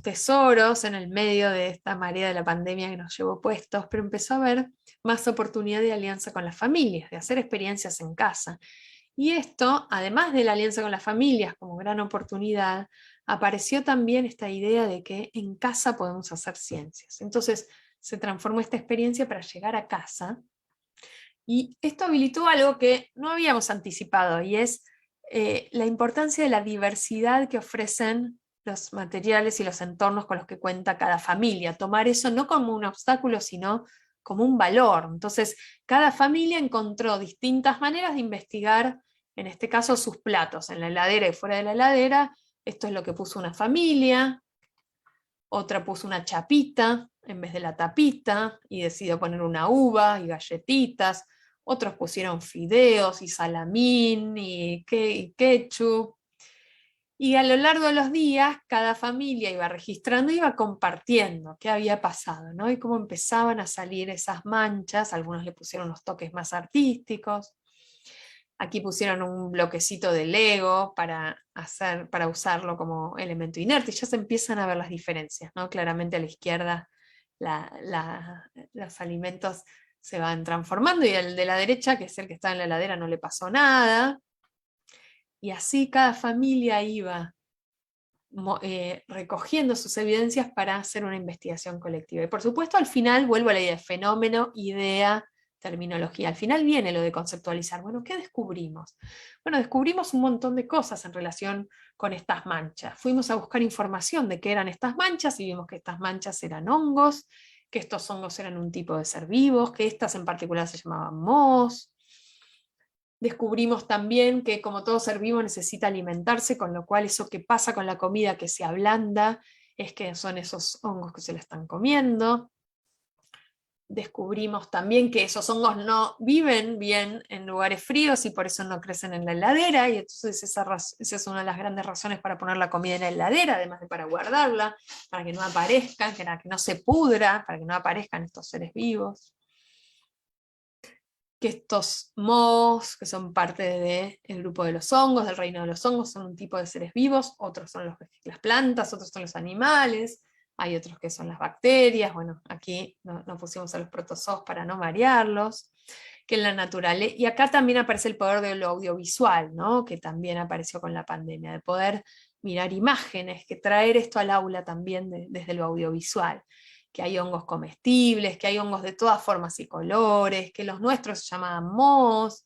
tesoros en el medio de esta marea de la pandemia que nos llevó puestos, pero empezó a ver más oportunidad de alianza con las familias, de hacer experiencias en casa. Y esto, además de la alianza con las familias como gran oportunidad, apareció también esta idea de que en casa podemos hacer ciencias. Entonces se transformó esta experiencia para llegar a casa, y esto habilitó algo que no habíamos anticipado, y es la importancia de la diversidad que ofrecen los materiales y los entornos con los que cuenta cada familia. Tomar eso no como un obstáculo, sino como un valor. Entonces, cada familia encontró distintas maneras de investigar, en este caso, sus platos, en la heladera y fuera de la heladera. Esto es lo que puso una familia, otra puso una chapita en vez de la tapita, y decidió poner una uva y galletitas. Otros pusieron fideos y salamín y ketchup. Y a lo largo de los días, cada familia iba registrando, iba compartiendo qué había pasado, ¿no? Y cómo empezaban a salir esas manchas. Algunos le pusieron los toques más artísticos. Aquí pusieron un bloquecito de Lego para usarlo como elemento inerte, y ya se empiezan a ver las diferencias, ¿no? Claramente a la izquierda los alimentos se van transformando, y el de la derecha, que es el que está en la heladera, no le pasó nada. Y así cada familia iba recogiendo sus evidencias para hacer una investigación colectiva. Y por supuesto, al final vuelvo a la idea de fenómeno, idea, terminología. Al final viene lo de conceptualizar. Bueno, ¿qué descubrimos? Bueno, descubrimos un montón de cosas en relación con estas manchas. Fuimos a buscar información de qué eran estas manchas, y vimos que estas manchas eran hongos, que estos hongos eran un tipo de ser vivos, que estas en particular se llamaban mohos. Descubrimos también que como todo ser vivo necesita alimentarse, con lo cual eso que pasa con la comida que se ablanda es que son esos hongos que se la están comiendo. Descubrimos también que esos hongos no viven bien en lugares fríos y por eso no crecen en la heladera, y entonces esa es una de las grandes razones para poner la comida en la heladera, además de para guardarla, para que no aparezcan, para que no se pudra, para que no aparezcan estos seres vivos. Que estos mohos, que son parte del grupo de los hongos, del reino de los hongos, son un tipo de seres vivos. Otros son las plantas, otros son los animales, hay otros que son las bacterias. Bueno, aquí no pusimos a los protozoos para no marearlos, que en la naturaleza, y acá también aparece el poder de lo audiovisual, ¿no? Que también apareció con la pandemia, de poder mirar imágenes, que traer esto al aula también desde lo audiovisual, que hay hongos comestibles, que hay hongos de todas formas y colores, que los nuestros se llamaban mohos.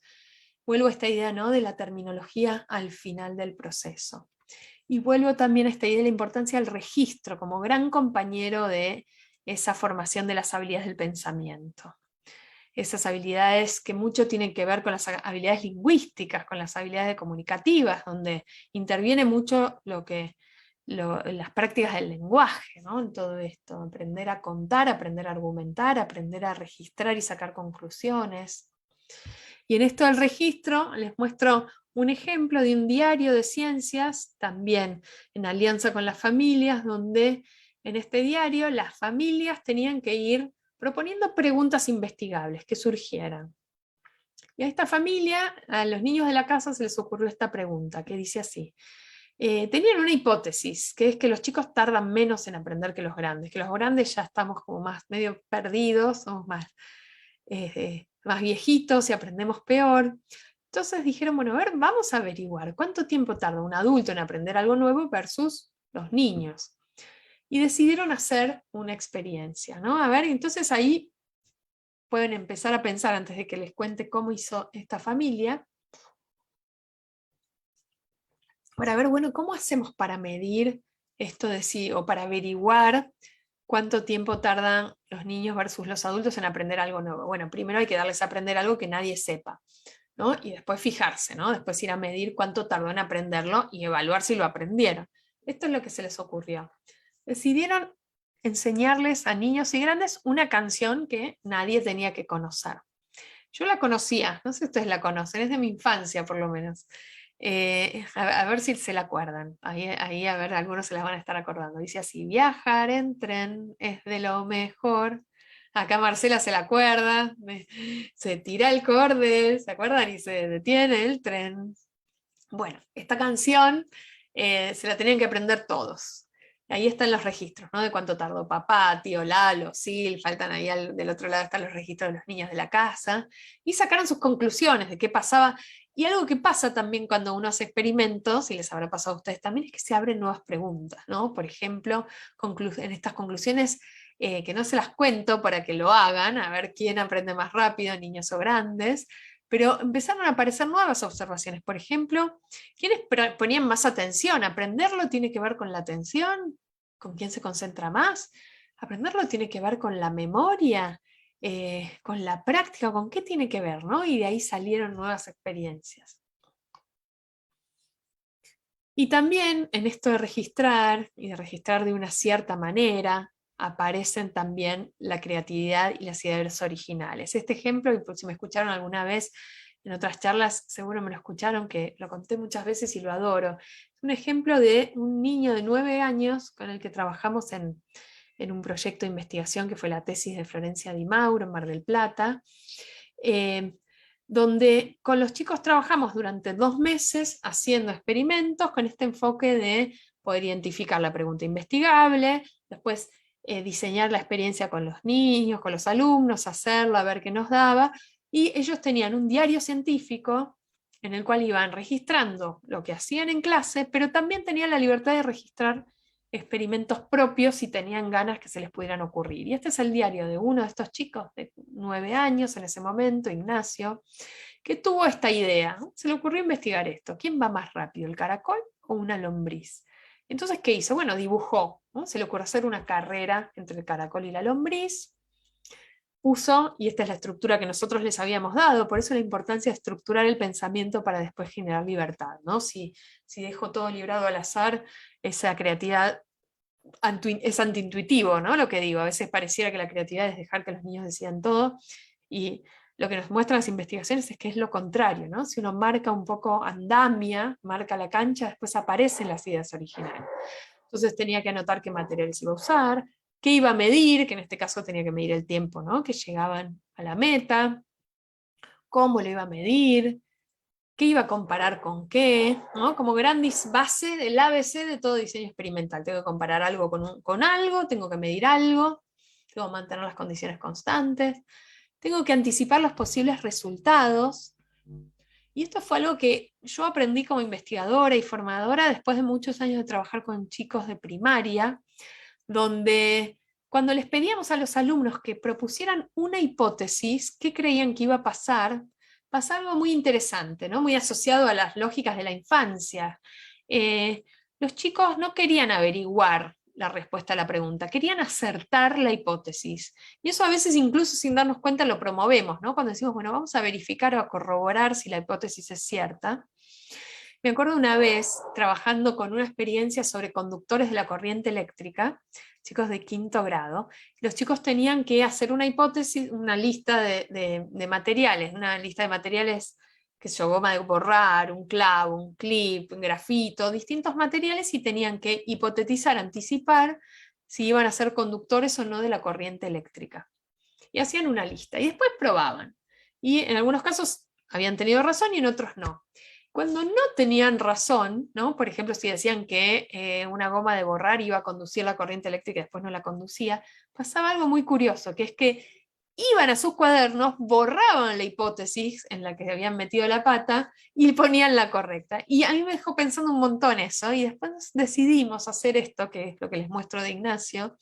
Vuelvo a esta idea, ¿no?, de la terminología al final del proceso. Y vuelvo también a esta idea de la importancia del registro como gran compañero de esa formación de las habilidades del pensamiento. Esas habilidades que mucho tienen que ver con las habilidades lingüísticas, con las habilidades comunicativas, donde interviene mucho las prácticas del lenguaje, ¿no? En todo esto, aprender a contar, aprender a argumentar, aprender a registrar y sacar conclusiones. Y en esto del registro les muestro un ejemplo de un diario de ciencias, también en alianza con las familias, donde en este diario las familias tenían que ir proponiendo preguntas investigables que surgieran. Y a esta familia, a los niños de la casa, se les ocurrió esta pregunta, que dice así: tenían una hipótesis, que es que los chicos tardan menos en aprender que los grandes ya estamos como más medio perdidos, somos más viejitos y aprendemos peor. Entonces dijeron, bueno, a ver, vamos a averiguar cuánto tiempo tarda un adulto en aprender algo nuevo versus los niños. Y decidieron hacer una experiencia, ¿no? A ver, entonces ahí pueden empezar a pensar, antes de que les cuente cómo hizo esta familia, para ver, bueno, ¿cómo hacemos para medir esto de sí, o para averiguar ¿cuánto tiempo tardan los niños versus los adultos en aprender algo nuevo? Bueno, primero hay que darles a aprender algo que nadie sepa, ¿no? Y después fijarse, ¿no? Después ir a medir cuánto tardó en aprenderlo y evaluar si lo aprendieron. Esto es lo que se les ocurrió. Decidieron enseñarles a niños y grandes una canción que nadie tenía que conocer. Yo la conocía, no sé si ustedes la conocen, es de mi infancia por lo menos. A ver si se la acuerdan. Ahí a ver, algunos se las van a estar acordando. Dice así: viajar en tren es de lo mejor. Acá Marcela se la acuerda. Se tira el cordel, ¿se acuerdan? Y se detiene el tren. Bueno, esta canción se la tenían que aprender todos. Ahí están los registros, ¿no? De cuánto tardó papá, tío Lalo, Sil, faltan ahí del otro lado están los registros de los niños de la casa, y sacaron sus conclusiones de qué pasaba. Y algo que pasa también cuando uno hace experimentos, y les habrá pasado a ustedes también, es que se abren nuevas preguntas, ¿no? Por ejemplo, en estas conclusiones, que no se las cuento para que lo hagan, a ver quién aprende más rápido, niños o grandes, pero empezaron a aparecer nuevas observaciones. Por ejemplo, ¿quiénes ponían más atención? ¿Aprenderlo tiene que ver con la atención? ¿Con quién se concentra más? ¿Aprenderlo tiene que ver con la memoria? ¿Con la práctica? ¿Con qué tiene que ver? ¿No? Y de ahí salieron nuevas experiencias. Y también en esto de registrar, y de registrar de una cierta manera, aparecen también la creatividad y las ideas originales. Este ejemplo, y por si me escucharon alguna vez en otras charlas, seguro me lo escucharon, que lo conté muchas veces y lo adoro. Es un ejemplo de un niño de 9 años con el que trabajamos en un proyecto de investigación que fue la tesis de Florencia Di Mauro en Mar del Plata, donde con los chicos trabajamos durante 2 meses haciendo experimentos con este enfoque de poder identificar la pregunta investigable, después diseñar la experiencia con los niños, con los alumnos, hacerla, ver qué nos daba, y ellos tenían un diario científico en el cual iban registrando lo que hacían en clase, pero también tenían la libertad de registrar experimentos propios si tenían ganas que se les pudieran ocurrir. Y este es el diario de uno de estos chicos de 9 años en ese momento, Ignacio, que tuvo esta idea. Se le ocurrió investigar esto. ¿Quién va más rápido, el caracol o una lombriz? Entonces, ¿qué hizo? Bueno, dibujó, ¿no? Se le ocurrió hacer una carrera entre el caracol y la lombriz. Puso, y esta es la estructura que nosotros les habíamos dado, por eso la importancia de estructurar el pensamiento para después generar libertad, ¿no? Si dejo todo librado al azar, esa creatividad es antiintuitivo, ¿no? Lo que digo, a veces pareciera que la creatividad es dejar que los niños decidan todo, y lo que nos muestran las investigaciones es que es lo contrario, ¿no? Si uno marca un poco andamia, marca la cancha, después aparecen las ideas originales. Entonces tenía que anotar qué materiales iba a usar, qué iba a medir, que en este caso tenía que medir el tiempo, ¿no? Que llegaban a la meta, cómo lo iba a medir, qué iba a comparar con qué, ¿no? Como gran base del ABC de todo diseño experimental. Tengo que comparar algo con algo, tengo que medir algo, tengo que mantener las condiciones constantes, tengo que anticipar los posibles resultados. Y esto fue algo que yo aprendí como investigadora y formadora después de muchos años de trabajar con chicos de primaria, donde cuando les pedíamos a los alumnos que propusieran una hipótesis, qué creían que iba a pasar, pasa algo muy interesante, ¿no? Muy asociado a las lógicas de la infancia. Los chicos no querían averiguar la respuesta a la pregunta, querían acertar la hipótesis. Y eso a veces incluso sin darnos cuenta lo promovemos, ¿no? Cuando decimos, bueno, vamos a verificar o a corroborar si la hipótesis es cierta. Me acuerdo una vez trabajando con una experiencia sobre conductores de la corriente eléctrica, chicos de 5º grado, los chicos tenían que hacer una hipótesis, una lista de materiales, una lista de materiales, que se goma de borrar, un clavo, un clip, un grafito, distintos materiales, y tenían que hipotetizar, anticipar si iban a ser conductores o no de la corriente eléctrica. Y hacían una lista, y después probaban. Y en algunos casos habían tenido razón y en otros no. Cuando no tenían razón, ¿no? Por ejemplo, si decían que una goma de borrar iba a conducir la corriente eléctrica y después no la conducía, pasaba algo muy curioso, que es que iban a sus cuadernos, borraban la hipótesis en la que habían metido la pata y ponían la correcta. Y a mí me dejó pensando un montón eso, y después decidimos hacer esto, que es lo que les muestro de Ignacio,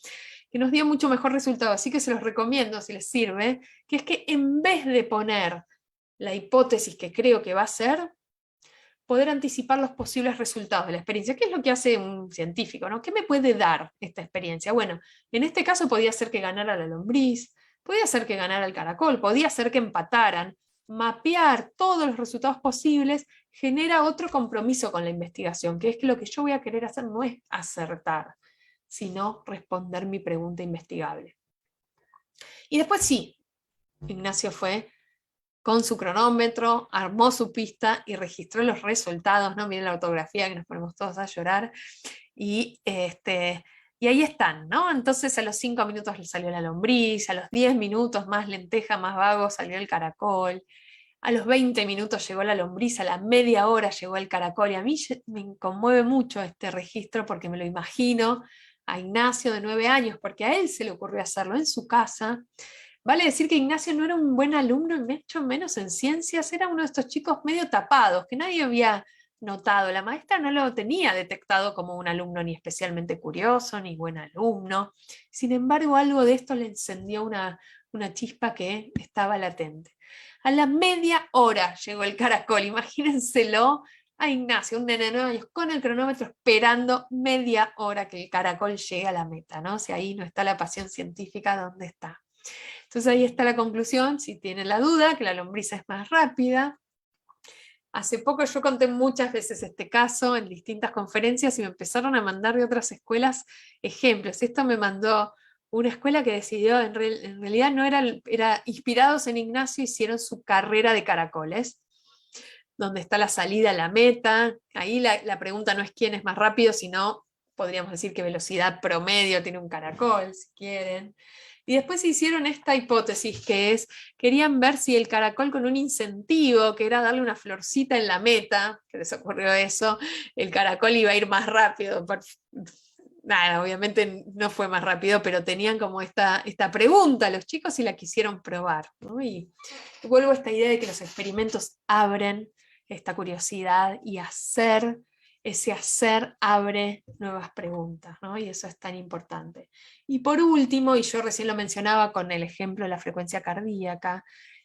que nos dio mucho mejor resultado, así que se los recomiendo si les sirve, que es que en vez de poner la hipótesis que creo que va a ser, poder anticipar los posibles resultados de la experiencia. ¿Qué es lo que hace un científico, ¿no? ¿Qué me puede dar esta experiencia? Bueno, en este caso podía ser que ganara la lombriz, podía ser que ganara el caracol, podía ser que empataran. Mapear todos los resultados posibles genera otro compromiso con la investigación, que es que lo que yo voy a querer hacer no es acertar, sino responder mi pregunta investigable. Y después sí, Ignacio fue con su cronómetro, armó su pista y registró los resultados, ¿no? Miren la autografía que nos ponemos todos a llorar. Y ahí están, ¿no? Entonces a los 5 minutos le salió la lombriz, a los 10 minutos más lenteja, más vago, salió el caracol, a los 20 minutos llegó la lombriz, a la media hora llegó el caracol, y a mí me conmueve mucho este registro porque me lo imagino a Ignacio de 9 años, porque a él se le ocurrió hacerlo en su casa. Vale decir que Ignacio no era un buen alumno, mucho menos en ciencias, era uno de estos chicos medio tapados, que nadie había notado. La maestra no lo tenía detectado como un alumno ni especialmente curioso, ni buen alumno. Sin embargo, algo de esto le encendió una chispa que estaba latente. A la media hora llegó el caracol, imagínenselo a Ignacio, un nene de 9 años, con el cronómetro esperando media hora que el caracol llegue a la meta, ¿no? Si ahí no está la pasión científica, ¿dónde está? Entonces ahí está la conclusión, si tienen la duda, que la lombriz es más rápida. Hace poco yo conté muchas veces este caso en distintas conferencias y me empezaron a mandar de otras escuelas ejemplos. Esto me mandó una escuela que decidió, en realidad no era inspirados en Ignacio, hicieron su carrera de caracoles, donde está la salida a la meta. Ahí la pregunta no es quién es más rápido, sino podríamos decir qué velocidad promedio tiene un caracol, si quieren. Y después hicieron esta hipótesis que es, querían ver si el caracol con un incentivo, que era darle una florcita en la meta, que les ocurrió eso, el caracol iba a ir más rápido. Nada, obviamente no fue más rápido, pero tenían como esta pregunta los chicos y la quisieron probar, ¿no? Y vuelvo a esta idea de que los experimentos abren esta curiosidad y ese hacer abre nuevas preguntas, ¿no? Y eso es tan importante. Y por último, y yo recién lo mencionaba con el ejemplo de la frecuencia cardíaca,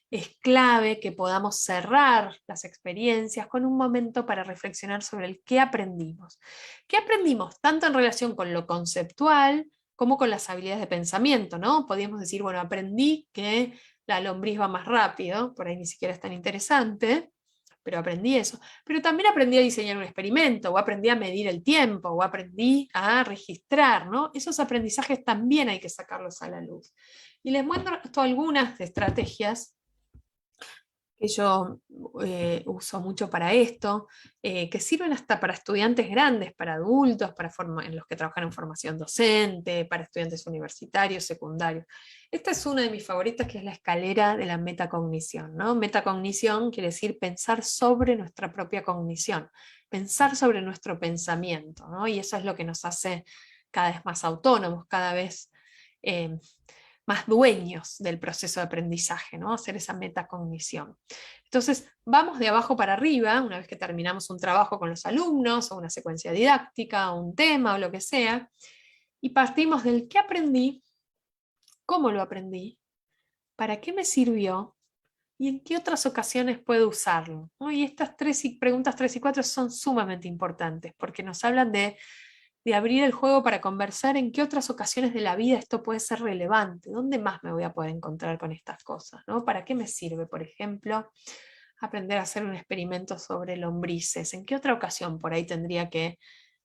es clave que podamos cerrar las experiencias con un momento para reflexionar sobre el qué aprendimos. ¿Qué aprendimos? Tanto en relación con lo conceptual como con las habilidades de pensamiento, ¿no? Podríamos decir, bueno, aprendí que la lombriz va más rápido, por ahí ni siquiera es tan interesante, pero aprendí eso. Pero también aprendí a diseñar un experimento, o aprendí a medir el tiempo, o aprendí a registrar, ¿no? Esos aprendizajes también hay que sacarlos a la luz. Y les muestro algunas estrategias que yo uso mucho para esto, que sirven hasta para estudiantes grandes, para adultos, en los que trabajan en formación docente, para estudiantes universitarios, secundarios. Esta es una de mis favoritas, que es la escalera de la metacognición, ¿no? Metacognición quiere decir pensar sobre nuestra propia cognición, pensar sobre nuestro pensamiento, ¿no? Y eso es lo que nos hace cada vez más autónomos, cada vez más dueños del proceso de aprendizaje, ¿no? Hacer esa metacognición. Entonces, vamos de abajo para arriba, una vez que terminamos un trabajo con los alumnos, o una secuencia didáctica, o un tema, o lo que sea, y partimos del qué aprendí, cómo lo aprendí, para qué me sirvió, y en qué otras ocasiones puedo usarlo, ¿no? Y estas preguntas 3 y 4 son sumamente importantes, porque nos hablan de abrir el juego para conversar en qué otras ocasiones de la vida esto puede ser relevante, dónde más me voy a poder encontrar con estas cosas, ¿no? ¿Para qué me sirve, por ejemplo, aprender a hacer un experimento sobre lombrices? ¿En qué otra ocasión por ahí tendría que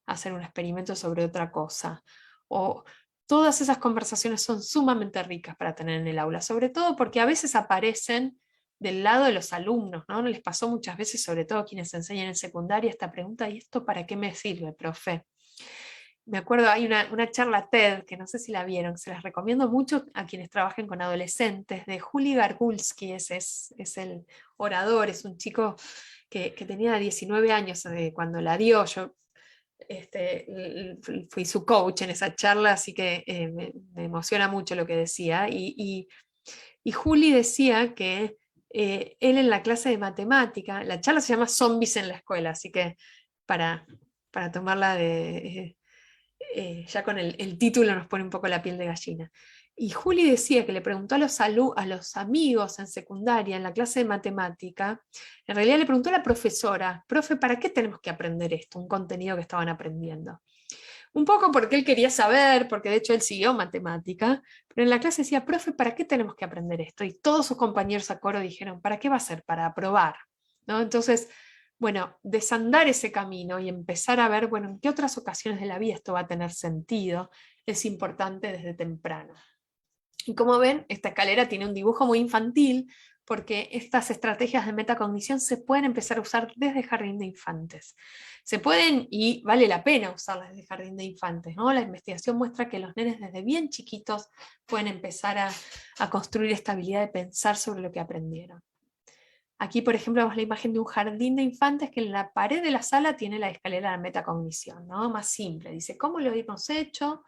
hacer un experimento sobre otra cosa? O todas esas conversaciones son sumamente ricas para tener en el aula, sobre todo porque a veces aparecen del lado de los alumnos, ¿no? Les pasó muchas veces, sobre todo a quienes enseñan en secundaria, esta pregunta: ¿y esto para qué me sirve, profe? Me acuerdo, hay una charla TED, que no sé si la vieron, se las recomiendo mucho a quienes trabajen con adolescentes, de Juli Gargulsky, es el orador, es un chico que tenía 19 años cuando la dio. Yo fui su coach en esa charla, así que me emociona mucho lo que decía. Y Juli decía que él en la clase de matemática, la charla se llama Zombies en la escuela, así que para tomarla ya con el título nos pone un poco la piel de gallina. Y Juli decía que le preguntó a los amigos en secundaria, en la clase de matemática, en realidad le preguntó a la profesora, profe, ¿para qué tenemos que aprender esto? Un contenido que estaban aprendiendo. Un poco porque él quería saber, porque de hecho él siguió matemática, pero en la clase decía, profe, ¿para qué tenemos que aprender esto? Y todos sus compañeros a coro dijeron, ¿para qué va a ser? Para aprobar, ¿no? Entonces, bueno, desandar ese camino y empezar a ver, bueno, en qué otras ocasiones de la vida esto va a tener sentido, es importante desde temprano. Y como ven, esta escalera tiene un dibujo muy infantil, porque estas estrategias de metacognición se pueden empezar a usar desde jardín de infantes. Se pueden, y vale la pena usarlas desde jardín de infantes, ¿no? La investigación muestra que los nenes desde bien chiquitos pueden empezar a construir esta habilidad de pensar sobre lo que aprendieron. Aquí, por ejemplo, vemos la imagen de un jardín de infantes que en la pared de la sala tiene la escalera de metacognición, ¿no? Más simple. Dice, ¿cómo lo hemos hecho?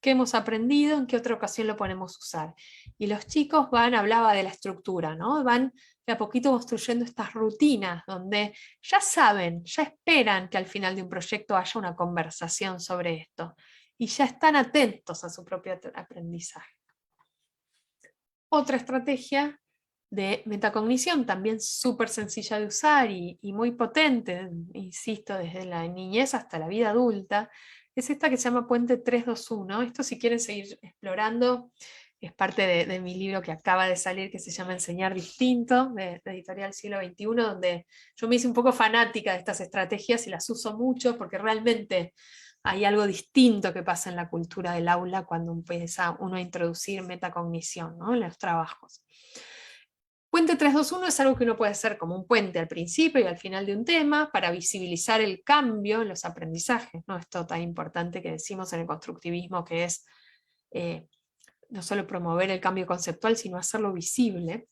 ¿Qué hemos aprendido? ¿En qué otra ocasión lo podemos usar? Y los chicos hablaba de la estructura, ¿no? Van de a poquito construyendo estas rutinas donde ya saben, ya esperan que al final de un proyecto haya una conversación sobre esto. Y ya están atentos a su propio aprendizaje. Otra estrategia de metacognición, también súper sencilla de usar y muy potente, insisto, desde la niñez hasta la vida adulta, es esta que se llama Puente 321. Esto, si quieren seguir explorando, es parte de mi libro que acaba de salir, que se llama Enseñar Distinto, de Editorial Siglo XXI, donde yo me hice un poco fanática de estas estrategias y las uso mucho porque realmente hay algo distinto que pasa en la cultura del aula cuando empieza uno a introducir metacognición, ¿no?, en los trabajos. Puente 321 es algo que uno puede hacer como un puente al principio y al final de un tema para visibilizar el cambio en los aprendizajes, ¿no? Esto tan importante que decimos en el constructivismo, que es no solo promover el cambio conceptual, sino hacerlo visible.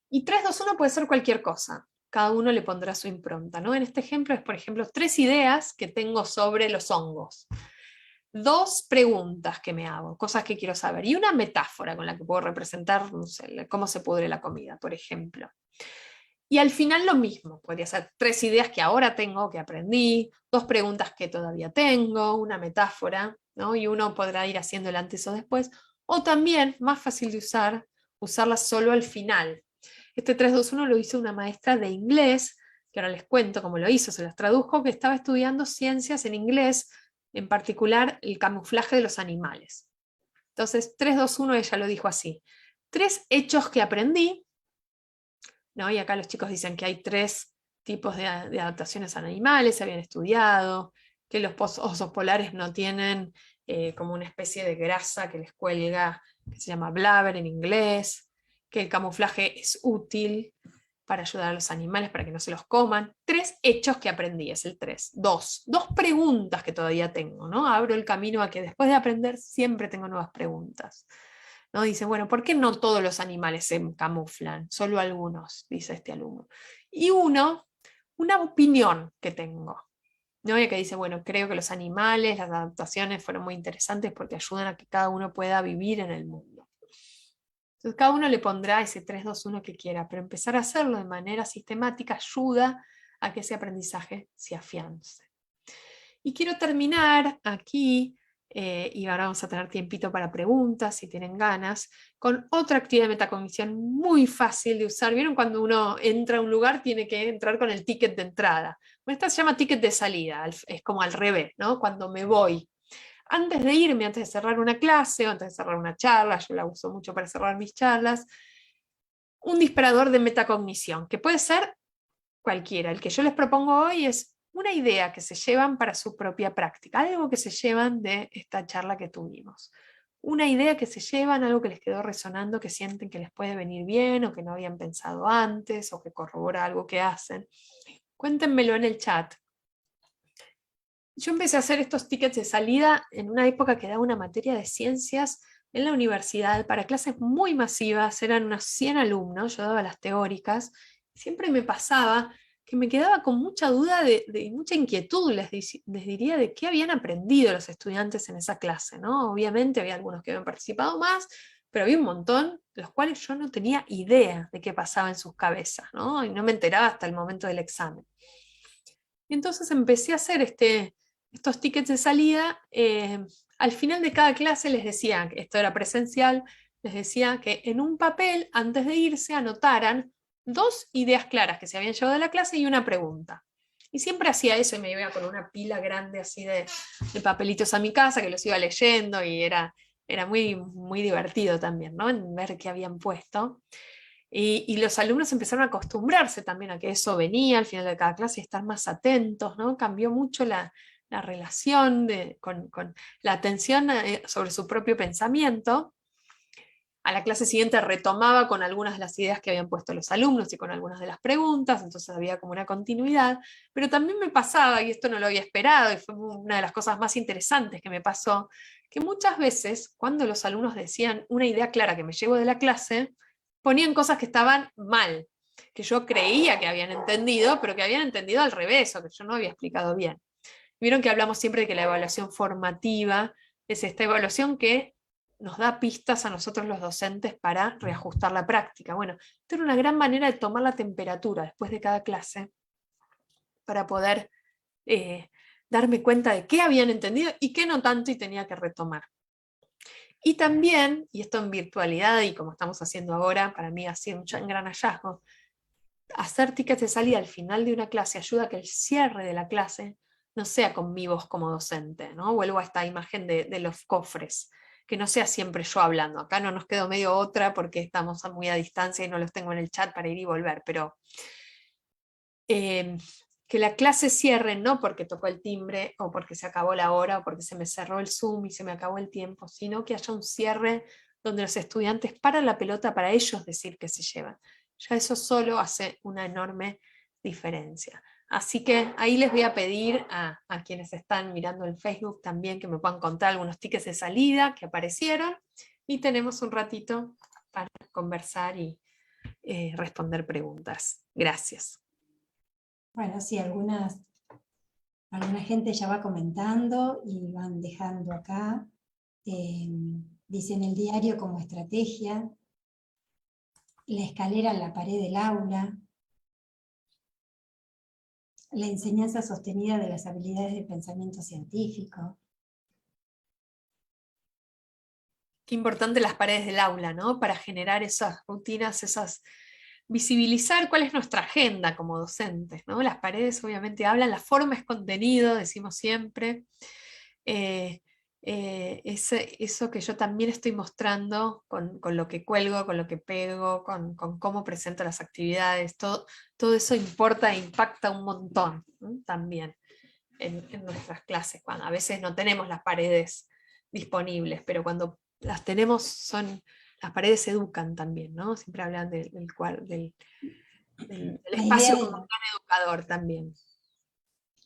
Y 321 puede ser cualquier cosa. Cada uno le pondrá su impronta, ¿no? En este ejemplo es, por ejemplo, 3 ideas que tengo sobre los hongos. 2 preguntas que me hago, cosas que quiero saber, y una metáfora con la que puedo representar, no sé, cómo se pudre la comida, por ejemplo. Y al final lo mismo, podría ser 3 ideas que ahora tengo, que aprendí, 2 preguntas que todavía tengo, una metáfora, ¿no? Y uno podrá ir haciendo el antes o después, o también, más fácil de usar, usarla solo al final. Este 321 lo hizo una maestra de inglés, que ahora les cuento cómo lo hizo, se las traduzco, que estaba estudiando ciencias en inglés, en particular el camuflaje de los animales. Entonces, 321 ella lo dijo así: 3 hechos que aprendí, ¿no? Y acá los chicos dicen que hay 3 tipos de adaptaciones a animales, se habían estudiado, que los osos polares no tienen como una especie de grasa que les cuelga, que se llama blubber en inglés, que el camuflaje es útil para ayudar a los animales para que no se los coman. 3 hechos que aprendí, es el 3. 2 preguntas que todavía tengo, ¿no? Abro el camino a que después de aprender siempre tengo nuevas preguntas, ¿no? Dice, bueno, ¿por qué no todos los animales se camuflan? Solo algunos, dice este alumno. Y una opinión que tengo, ¿no? Y que dice, bueno, creo que los animales, las adaptaciones fueron muy interesantes porque ayudan a que cada uno pueda vivir en el mundo. Entonces cada uno le pondrá ese 3-2-1 que quiera, pero empezar a hacerlo de manera sistemática ayuda a que ese aprendizaje se afiance. Y quiero terminar aquí, y ahora vamos a tener tiempito para preguntas si tienen ganas, con otra actividad de metacognición muy fácil de usar. ¿Vieron cuando uno entra a un lugar tiene que entrar con el ticket de entrada? Bueno, esta se llama ticket de salida, es como al revés, ¿no? Cuando me voy. Antes de irme, antes de cerrar una clase o antes de cerrar una charla, yo la uso mucho para cerrar mis charlas, un disparador de metacognición, que puede ser cualquiera. El que yo les propongo hoy es una idea que se llevan para su propia práctica, algo que se llevan de esta charla que tuvimos. Una idea que se llevan, algo que les quedó resonando, que sienten que les puede venir bien o que no habían pensado antes o que corrobora algo que hacen. Cuéntenmelo en el chat. Yo empecé a hacer estos tickets de salida en una época que daba una materia de ciencias en la universidad para clases muy masivas, eran unos 100 alumnos, yo daba las teóricas, siempre me pasaba que me quedaba con mucha duda, de mucha inquietud, les diría, de qué habían aprendido los estudiantes en esa clase, ¿no? Obviamente había algunos que habían participado más, pero había un montón de los cuales yo no tenía idea de qué pasaba en sus cabezas, ¿no? Y no me enteraba hasta el momento del examen. Y entonces empecé a hacer estos tickets de salida al final de cada clase les decía, que esto era presencial, les decía que en un papel, antes de irse, anotaran 2 ideas claras que se habían llevado de la clase y una pregunta. Y siempre hacía eso y me iba con una pila grande así de papelitos a mi casa, que los iba leyendo y era muy, muy divertido también, ¿no? En ver qué habían puesto. Y los alumnos empezaron a acostumbrarse también a que eso venía al final de cada clase y estar más atentos, ¿no? Cambió mucho la relación con la atención sobre su propio pensamiento. A la clase siguiente retomaba con algunas de las ideas que habían puesto los alumnos y con algunas de las preguntas, entonces había como una continuidad, pero también me pasaba, y esto no lo había esperado, y fue una de las cosas más interesantes que me pasó, que muchas veces cuando los alumnos decían una idea clara que me llevo de la clase, ponían cosas que estaban mal, que yo creía que habían entendido, pero que habían entendido al revés, o que yo no había explicado bien. Vieron que hablamos siempre de que la evaluación formativa es esta evaluación que nos da pistas a nosotros los docentes para reajustar la práctica. Bueno, esto era una gran manera de tomar la temperatura después de cada clase para poder darme cuenta de qué habían entendido y qué no tanto y tenía que retomar. Y también, y esto en virtualidad y como estamos haciendo ahora, para mí ha sido un gran hallazgo, hacer tickets de salida al final de una clase ayuda a que el cierre de la clase no sea con mi voz como docente, ¿no? Vuelvo a esta imagen de los cofres, que no sea siempre yo hablando. Acá no nos quedó medio otra porque estamos muy a distancia y no los tengo en el chat para ir y volver, pero que la clase cierre no porque tocó el timbre o porque se acabó la hora o porque se me cerró el Zoom y se me acabó el tiempo, sino que haya un cierre donde los estudiantes paran la pelota para ellos decir que se llevan. Ya eso solo hace una enorme diferencia. Así que ahí les voy a pedir a quienes están mirando en Facebook también que me puedan contar algunos tickets de salida que aparecieron y tenemos un ratito para conversar y responder preguntas. Gracias. Bueno, sí, alguna gente ya va comentando y van dejando acá. Dicen el diario como estrategia, la escalera en la pared del aula, la enseñanza sostenida de las habilidades de pensamiento científico. Qué importante las paredes del aula, ¿no? Para generar esas rutinas, visibilizar cuál es nuestra agenda como docentes, ¿no? Las paredes obviamente hablan, la forma es contenido, decimos siempre. Eso que yo también estoy mostrando con lo que cuelgo, con lo que pego, con cómo presento las actividades, todo eso importa e impacta un montón, ¿no? También en nuestras clases, cuando a veces no tenemos las paredes disponibles, pero cuando las tenemos las paredes educan también, ¿no? Siempre hablan del espacio como un gran educador también.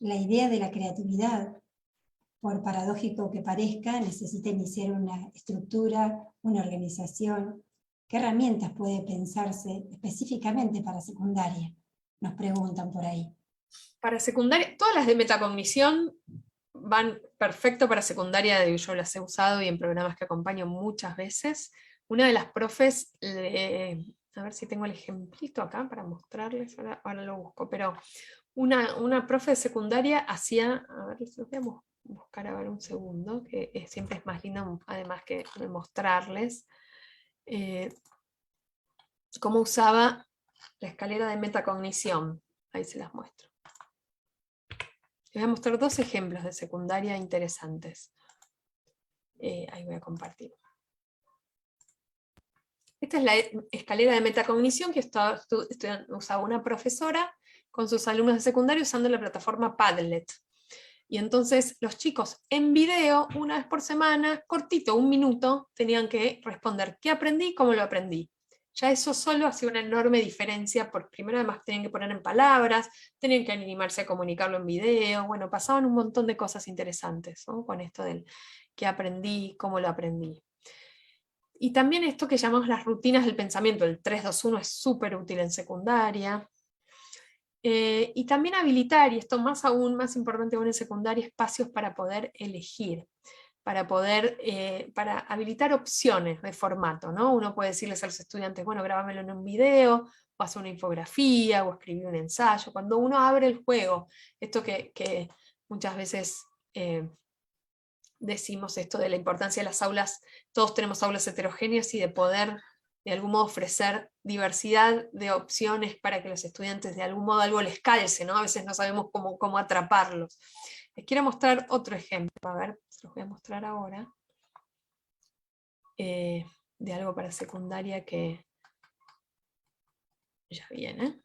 La idea de la creatividad, por paradójico que parezca, necesita iniciar una estructura, una organización. ¿Qué herramientas puede pensarse específicamente para secundaria? Nos preguntan por ahí. Para secundaria, todas las de metacognición van perfecto para secundaria, yo las he usado y en programas que acompaño muchas veces. Una de las profes, a ver si tengo el ejemplito acá para mostrarles, ahora lo busco, pero una profe de secundaria hacía, a ver, les voy a buscar a ver un segundo, que siempre es más lindo además que mostrarles, cómo usaba la escalera de metacognición. Ahí se las muestro. Les voy a mostrar 2 ejemplos de secundaria interesantes. Ahí voy a compartir. Esta es la escalera de metacognición que usaba una profesora con sus alumnos de secundaria usando la plataforma Padlet. Y entonces los chicos en video, una vez por semana, cortito, 1 minuto, tenían que responder qué aprendí y cómo lo aprendí. Ya eso solo hacía una enorme diferencia, porque primero además tenían que poner en palabras, tenían que animarse a comunicarlo en video, bueno, pasaban un montón de cosas interesantes, ¿no? Con esto del qué aprendí, cómo lo aprendí. Y también esto que llamamos las rutinas del pensamiento, el 3-2-1 es súper útil en secundaria. Y también habilitar, y esto más importante aún en secundaria, espacios para poder elegir, para habilitar opciones de formato, ¿no? Uno puede decirles a los estudiantes, bueno, grábamelo en un video, o hacer una infografía, o escribir un ensayo. Cuando uno abre el juego, esto que muchas veces decimos esto de la importancia de las aulas, todos tenemos aulas heterogéneas y de poder de algún modo ofrecer diversidad de opciones para que los estudiantes de algún modo algo les calce, ¿no? A veces no sabemos cómo atraparlos. Les quiero mostrar otro ejemplo, a ver, se los voy a mostrar ahora, de algo para secundaria que ya viene.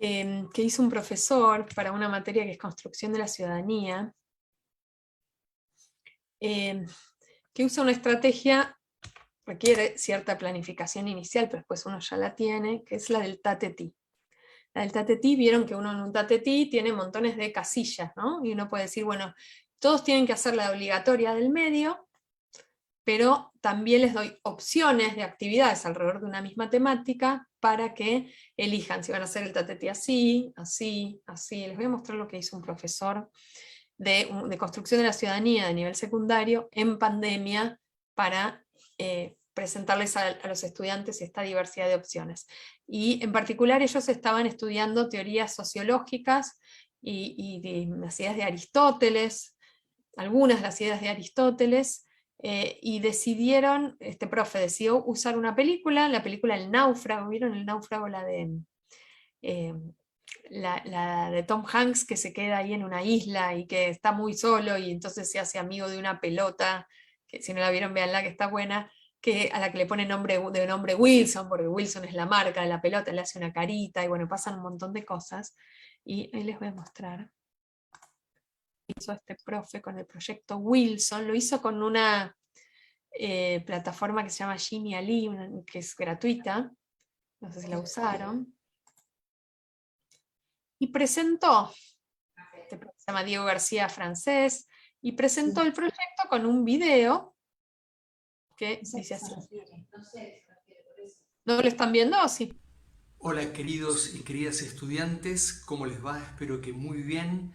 Que hizo un profesor para una materia que es construcción de la ciudadanía, que usa una estrategia, requiere cierta planificación inicial, pero después uno ya la tiene, que es la del tatetí. La del tatetí, vieron que uno en un tatetí tiene montones de casillas, ¿no? Y uno puede decir, bueno, todos tienen que hacer la obligatoria del medio, pero también les doy opciones de actividades alrededor de una misma temática para que elijan si van a hacer el tatetí así, así, así. Les voy a mostrar lo que hizo un profesor de construcción de la ciudadanía de nivel secundario en pandemia para presentarles a los estudiantes esta diversidad de opciones. Y en particular ellos estaban estudiando teorías sociológicas y de las ideas de Aristóteles, algunas de las ideas de Aristóteles, y decidieron, este profe decidió usar una película, la película El Náufrago. ¿Vieron El Náufrago? La de Tom Hanks, que se queda ahí en una isla y que está muy solo y entonces se hace amigo de una pelota, que si no la vieron, véanla, que está buena, a la que le pone nombre Wilson, porque Wilson es la marca de la pelota, le hace una carita, y bueno, pasan un montón de cosas. Y ahí les voy a mostrar. Hizo este profe con el proyecto Wilson, lo hizo con una plataforma que se llama Genially, que es gratuita, no sé si la usaron, y presentó, este profe se llama Diego García, francés, y presentó el proyecto con un video que dice así. ¿No lo están viendo o sí? Hola queridos y queridas estudiantes, ¿cómo les va? Espero que muy bien.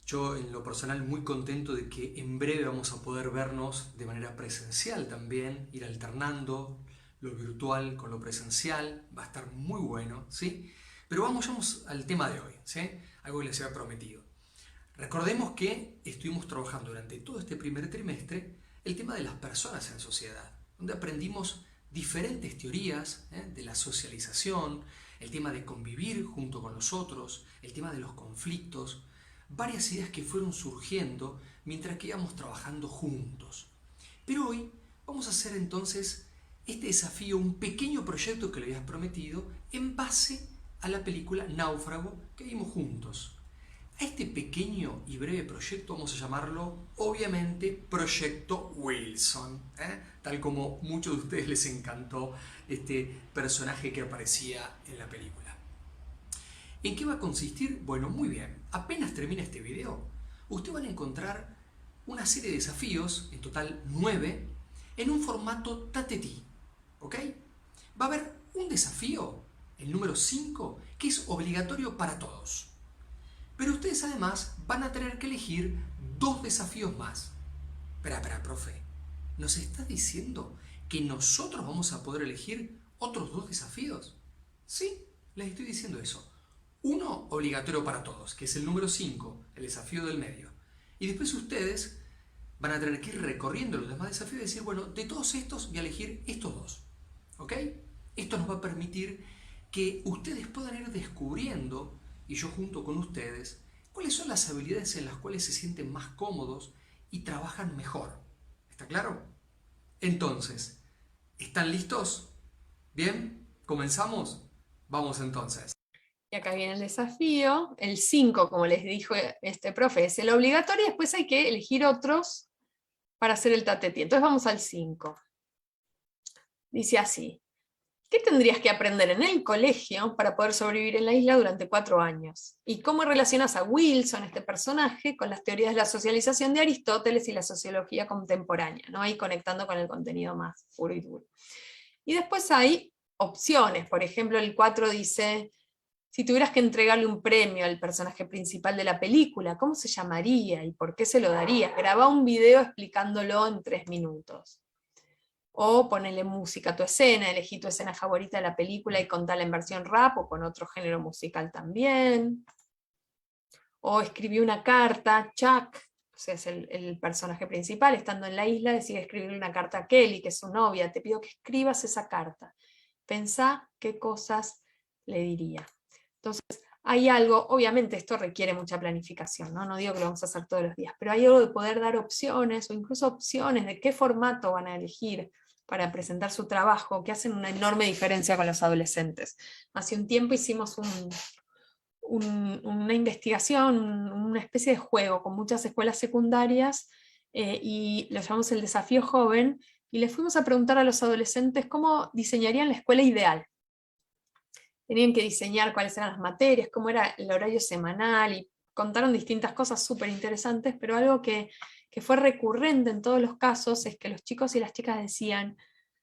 Yo en lo personal muy contento de que en breve vamos a poder vernos de manera presencial también, ir alternando lo virtual con lo presencial, va a estar muy bueno, ¿sí? Pero vamos al tema de hoy, ¿sí? Algo que les había prometido. Recordemos que estuvimos trabajando durante todo este primer trimestre el tema de las personas en sociedad, donde aprendimos diferentes teorías de la socialización, el tema de convivir junto con los otros, el tema de los conflictos, varias ideas que fueron surgiendo mientras que íbamos trabajando juntos. Pero hoy vamos a hacer entonces este desafío, un pequeño proyecto que le habías prometido en base a la película Náufrago que vimos juntos. A este pequeño y breve proyecto vamos a llamarlo, obviamente, Proyecto Wilson, tal como muchos de ustedes les encantó este personaje que aparecía en la película. ¿En qué va a consistir? Bueno, muy bien, apenas termina este video, ustedes van a encontrar una serie de desafíos, en total 9, en un formato tatetí, ¿ok? Va a haber un desafío, el número 5, que es obligatorio para todos. Pero ustedes además van a tener que elegir 2 desafíos más. Espera, profe, ¿nos está diciendo que nosotros vamos a poder elegir otros 2 desafíos? Sí, les estoy diciendo eso. Uno obligatorio para todos, que es el número 5, el desafío del medio. Y después ustedes van a tener que ir recorriendo los demás desafíos y decir, bueno, de todos estos voy a elegir estos 2. ¿Ok? Esto nos va a permitir que ustedes puedan ir descubriendo, y yo junto con ustedes, cuáles son las habilidades en las cuales se sienten más cómodos y trabajan mejor. ¿Está claro? Entonces, ¿están listos? ¿Bien? ¿Comenzamos? Vamos entonces. Y acá viene el desafío. El 5, como les dijo este profe, es el obligatorio, y después hay que elegir otros para hacer el tatetí. Entonces vamos al 5. Dice así: ¿qué tendrías que aprender en el colegio para poder sobrevivir en la isla durante 4 años? ¿Y cómo relacionas a Wilson, este personaje, con las teorías de la socialización de Aristóteles y la sociología contemporánea, ¿no? Ahí conectando con el contenido más puro y duro. Y después hay opciones. Por ejemplo, el 4 dice: si tuvieras que entregarle un premio al personaje principal de la película, ¿cómo se llamaría y por qué se lo darías? Graba un video explicándolo en 3 minutos. O ponerle música a tu escena, elegí tu escena favorita de la película y contala en versión rap o con otro género musical también. O escribí una carta, Chuck, o sea, es el personaje principal, estando en la isla, decide escribir una carta a Kelly, que es su novia, te pido que escribas esa carta. Pensá qué cosas le diría. Entonces, hay algo, obviamente esto requiere mucha planificación, ¿no? No digo que lo vamos a hacer todos los días, pero hay algo de poder dar opciones, o incluso opciones de qué formato van a elegir para presentar su trabajo, que hacen una enorme diferencia con los adolescentes. Hace un tiempo hicimos una investigación, una especie de juego con muchas escuelas secundarias, y lo llamamos el desafío joven, y les fuimos a preguntar a los adolescentes cómo diseñarían la escuela ideal. Tenían que diseñar cuáles eran las materias, cómo era el horario semanal, y contaron distintas cosas súper interesantes, pero algo que fue recurrente en todos los casos es que los chicos y las chicas decían,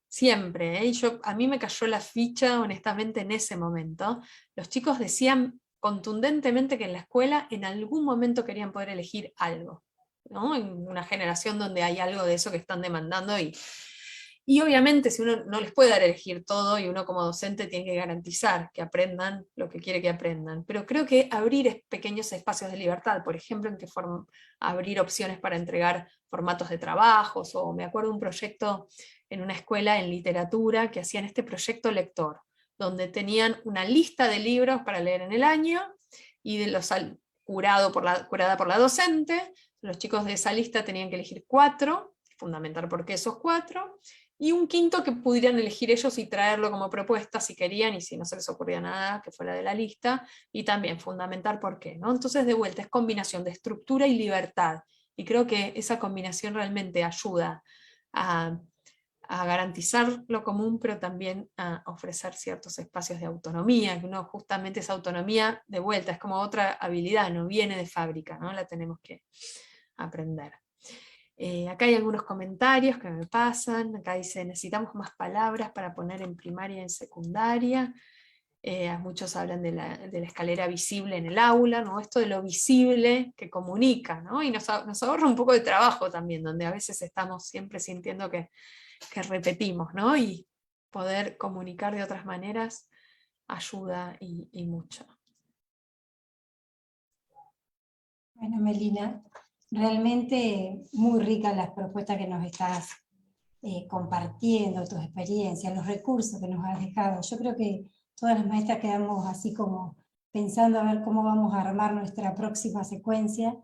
siempre, y a mí me cayó la ficha honestamente en ese momento, los chicos decían contundentemente que en la escuela en algún momento querían poder elegir algo, ¿no? En una generación donde hay algo de eso que están demandando, y obviamente si uno no les puede dar a elegir todo, y uno como docente tiene que garantizar que aprendan lo que quiere que aprendan, pero creo que abrir pequeños espacios de libertad, por ejemplo, en qué forma abrir opciones para entregar formatos de trabajos, o me acuerdo de un proyecto en una escuela en literatura que hacían este proyecto lector, donde tenían una lista de libros para leer en el año, y curada por la docente, los chicos de esa lista tenían que elegir 4, fundamentar por qué esos 4, y un quinto que pudieran elegir ellos y traerlo como propuesta si querían, y si no se les ocurría nada que fuera de la lista, y también fundamentar por qué, ¿no? Entonces de vuelta es combinación de estructura y libertad, y creo que esa combinación realmente ayuda a garantizar lo común, pero también a ofrecer ciertos espacios de autonomía, que uno justamente esa autonomía de vuelta es como otra habilidad, no viene de fábrica, ¿no? La tenemos que aprender. Acá hay algunos comentarios que me pasan. Acá dice, necesitamos más palabras para poner en primaria y en secundaria. Muchos hablan de la escalera visible en el aula, ¿no? Esto de lo visible que comunica, ¿no? Y nos ahorra un poco de trabajo también, donde a veces estamos siempre sintiendo que repetimos, ¿no? Y poder comunicar de otras maneras ayuda y mucho. Bueno, Melina, realmente muy ricas las propuestas que nos estás compartiendo, tus experiencias, los recursos que nos has dejado. Yo creo que todas las maestras quedamos así como pensando a ver cómo vamos a armar nuestra próxima secuencia.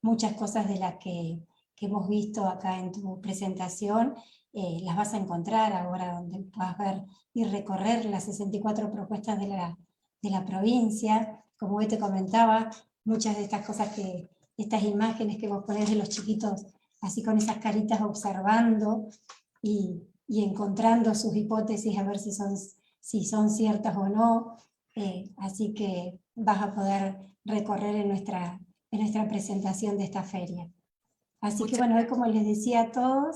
Muchas cosas de las que hemos visto acá en tu presentación las vas a encontrar ahora, donde puedas ver y recorrer las 64 propuestas de la provincia. Como hoy te comentaba, muchas de estas cosas estas imágenes que vos ponés de los chiquitos así con esas caritas observando y encontrando sus hipótesis a ver si son ciertas o no, así que vas a poder recorrer en nuestra presentación de esta feria. Así que bueno, hoy como les decía a todos,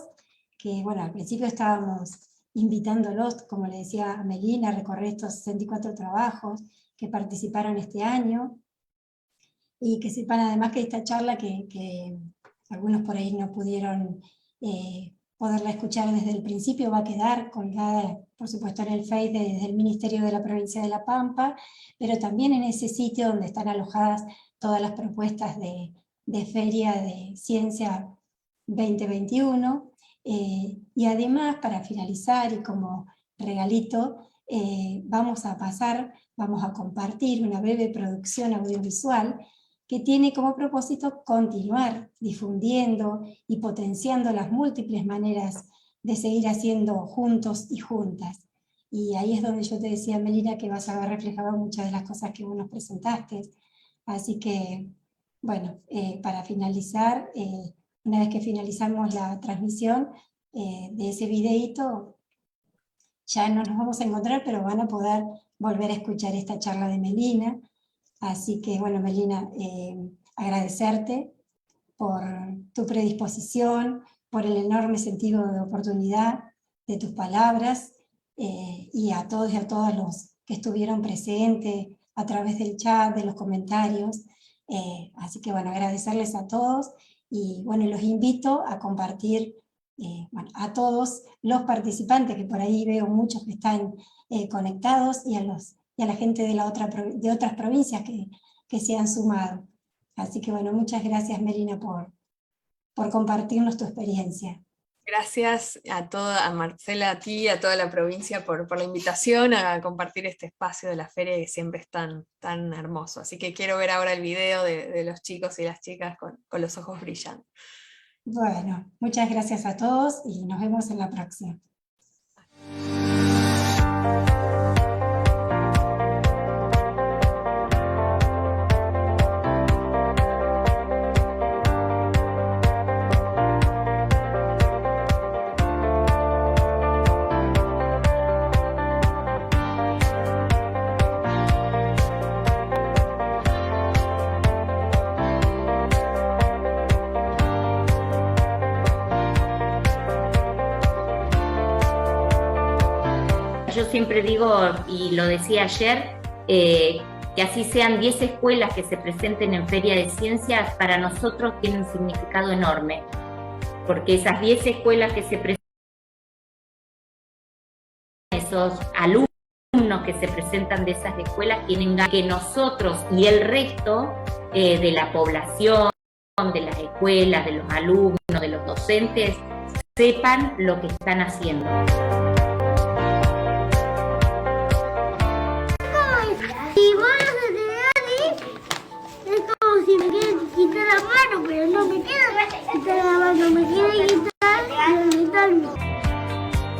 que bueno, al principio estábamos invitándolos, como les decía a Melina, a recorrer estos 64 trabajos que participaron este año, y que sepan además que esta charla que algunos por ahí no pudieron poderla escuchar desde el principio, va a quedar colgada, por supuesto, en el Face desde el Ministerio de la Provincia de La Pampa, pero también en ese sitio donde están alojadas todas las propuestas de Feria de Ciencia 2021, y además, para finalizar y como regalito, vamos a compartir una breve producción audiovisual que tiene como propósito continuar difundiendo y potenciando las múltiples maneras de seguir haciendo juntos y juntas. Y ahí es donde yo te decía, Melina, que vas a ver reflejado muchas de las cosas que vos nos presentaste. Así que, bueno, para finalizar, una vez que finalizamos la transmisión de ese videíto, ya no nos vamos a encontrar, pero van a poder volver a escuchar esta charla de Melina. Así que, bueno, Melina, agradecerte por tu predisposición, por el enorme sentido de oportunidad de tus palabras, y a todos y a todas los que estuvieron presentes a través del chat, de los comentarios. Así que, bueno, agradecerles a todos, y bueno, los invito a compartir bueno, a todos los participantes, que por ahí veo muchos que están conectados, y a la gente de otras provincias que se han sumado. Así que bueno, muchas gracias, Melina, por compartirnos tu experiencia. Gracias a Marcela, a ti, a toda la provincia por la invitación a compartir este espacio de la feria que siempre es tan hermoso. Así que quiero ver ahora el video de los chicos y las chicas con los ojos brillando. Bueno, muchas gracias a todos y nos vemos en la próxima. Yo siempre digo, y lo decía ayer, que así sean 10 escuelas que se presenten en Feria de Ciencias, para nosotros tiene un significado enorme, porque esas 10 escuelas que se presentan, esos alumnos que se presentan de esas escuelas, tienen que nosotros y el resto de la población, de las escuelas, de los alumnos, de los docentes, sepan lo que están haciendo. Si vos no se te da, es como si me quieren quitar la mano, pero no me quieren quitar la mano, me quieren quitar.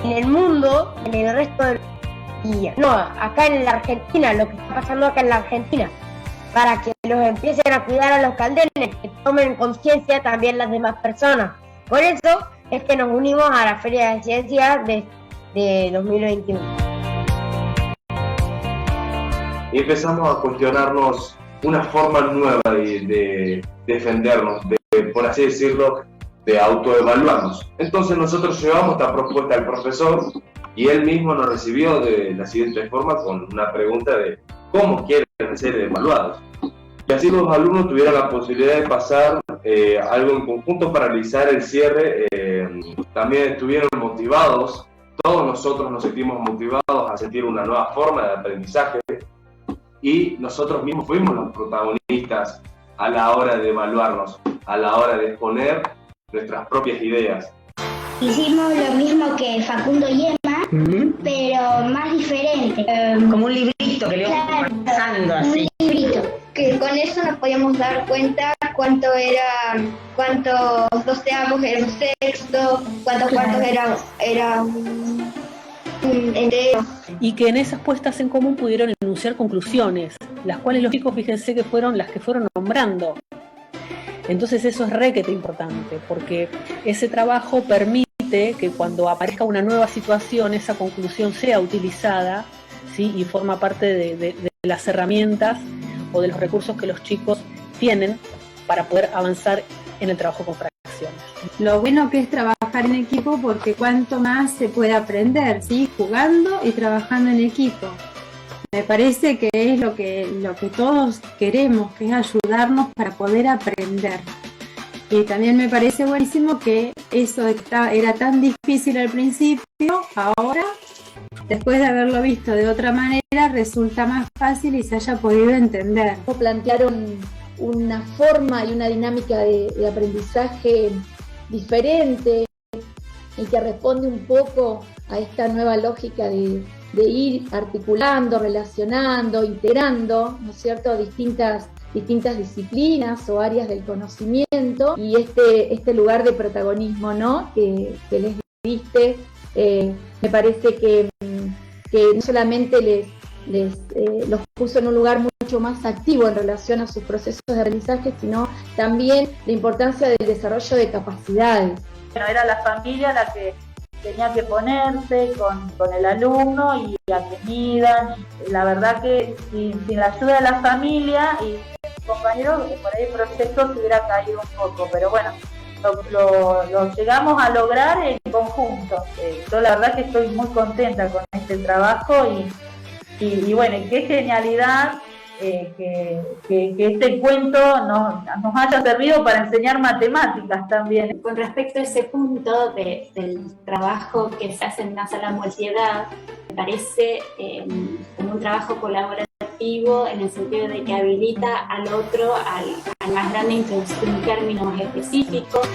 En el mundo, en el resto del... Y no, acá en la Argentina, lo que está pasando acá en la Argentina, para que los empiecen a cuidar a los caldenes, que tomen conciencia también las demás personas. Por eso es que nos unimos a la Feria de Ciencias de 2021. Y empezamos a cuestionarnos una forma nueva de defendernos, por así decirlo, de autoevaluarnos. Entonces nosotros llevamos esta propuesta al profesor y él mismo nos recibió de la siguiente forma con una pregunta de cómo quieren ser evaluados. Y así los alumnos tuvieron la posibilidad de pasar algo en conjunto para realizar el cierre. También estuvieron motivados, todos nosotros nos sentimos motivados a sentir una nueva forma de aprendizaje. Y nosotros mismos fuimos los protagonistas a la hora de evaluarnos, a la hora de exponer nuestras propias ideas. Hicimos lo mismo que Facundo y Emma, pero más diferente. Como un librito que le vamos pasando así. Un librito, que con eso nos podíamos dar cuenta cuántos doceavos era un sexto, cuántos cuartos era un entero. Y que en esas puestas en común pudieron enunciar conclusiones, las cuales los chicos, fíjense que fueron las que fueron nombrando. Entonces eso es requete importante, porque ese trabajo permite que cuando aparezca una nueva situación, esa conclusión sea utilizada, ¿sí? Y forma parte de las herramientas o de los recursos que los chicos tienen para poder avanzar en el trabajo con fracciones. Lo bueno que es trabajar en equipo, porque cuanto más se puede aprender, ¿sí? Jugando y trabajando en equipo. Me parece que es lo que todos queremos, que es ayudarnos para poder aprender. Y también me parece buenísimo que eso era tan difícil al principio, ahora, después de haberlo visto de otra manera, resulta más fácil y se haya podido entender. Plantearon una forma y una dinámica de aprendizaje diferente y que responde un poco a esta nueva lógica de ir articulando, relacionando, integrando, ¿no es cierto?, distintas disciplinas o áreas del conocimiento, y este lugar de protagonismo, ¿no?, que les diste, me parece que no solamente los puso en un lugar mucho más activo en relación a sus procesos de aprendizaje, sino también la importancia del desarrollo de capacidades. Bueno, era la familia la que tenía que ponerse con el alumno y a que midan. La verdad que sin la ayuda de la familia y de mis compañeros, por ahí el proyecto se hubiera caído un poco, pero bueno, lo llegamos a lograr en conjunto. Yo la verdad que estoy muy contenta con este trabajo y bueno, qué genialidad que este cuento nos haya servido para enseñar matemáticas también. Con respecto a ese punto del trabajo que se hace en una sala multiedad, me parece como un trabajo colaborativo en el sentido de que habilita al otro al más grande introducir términos específicos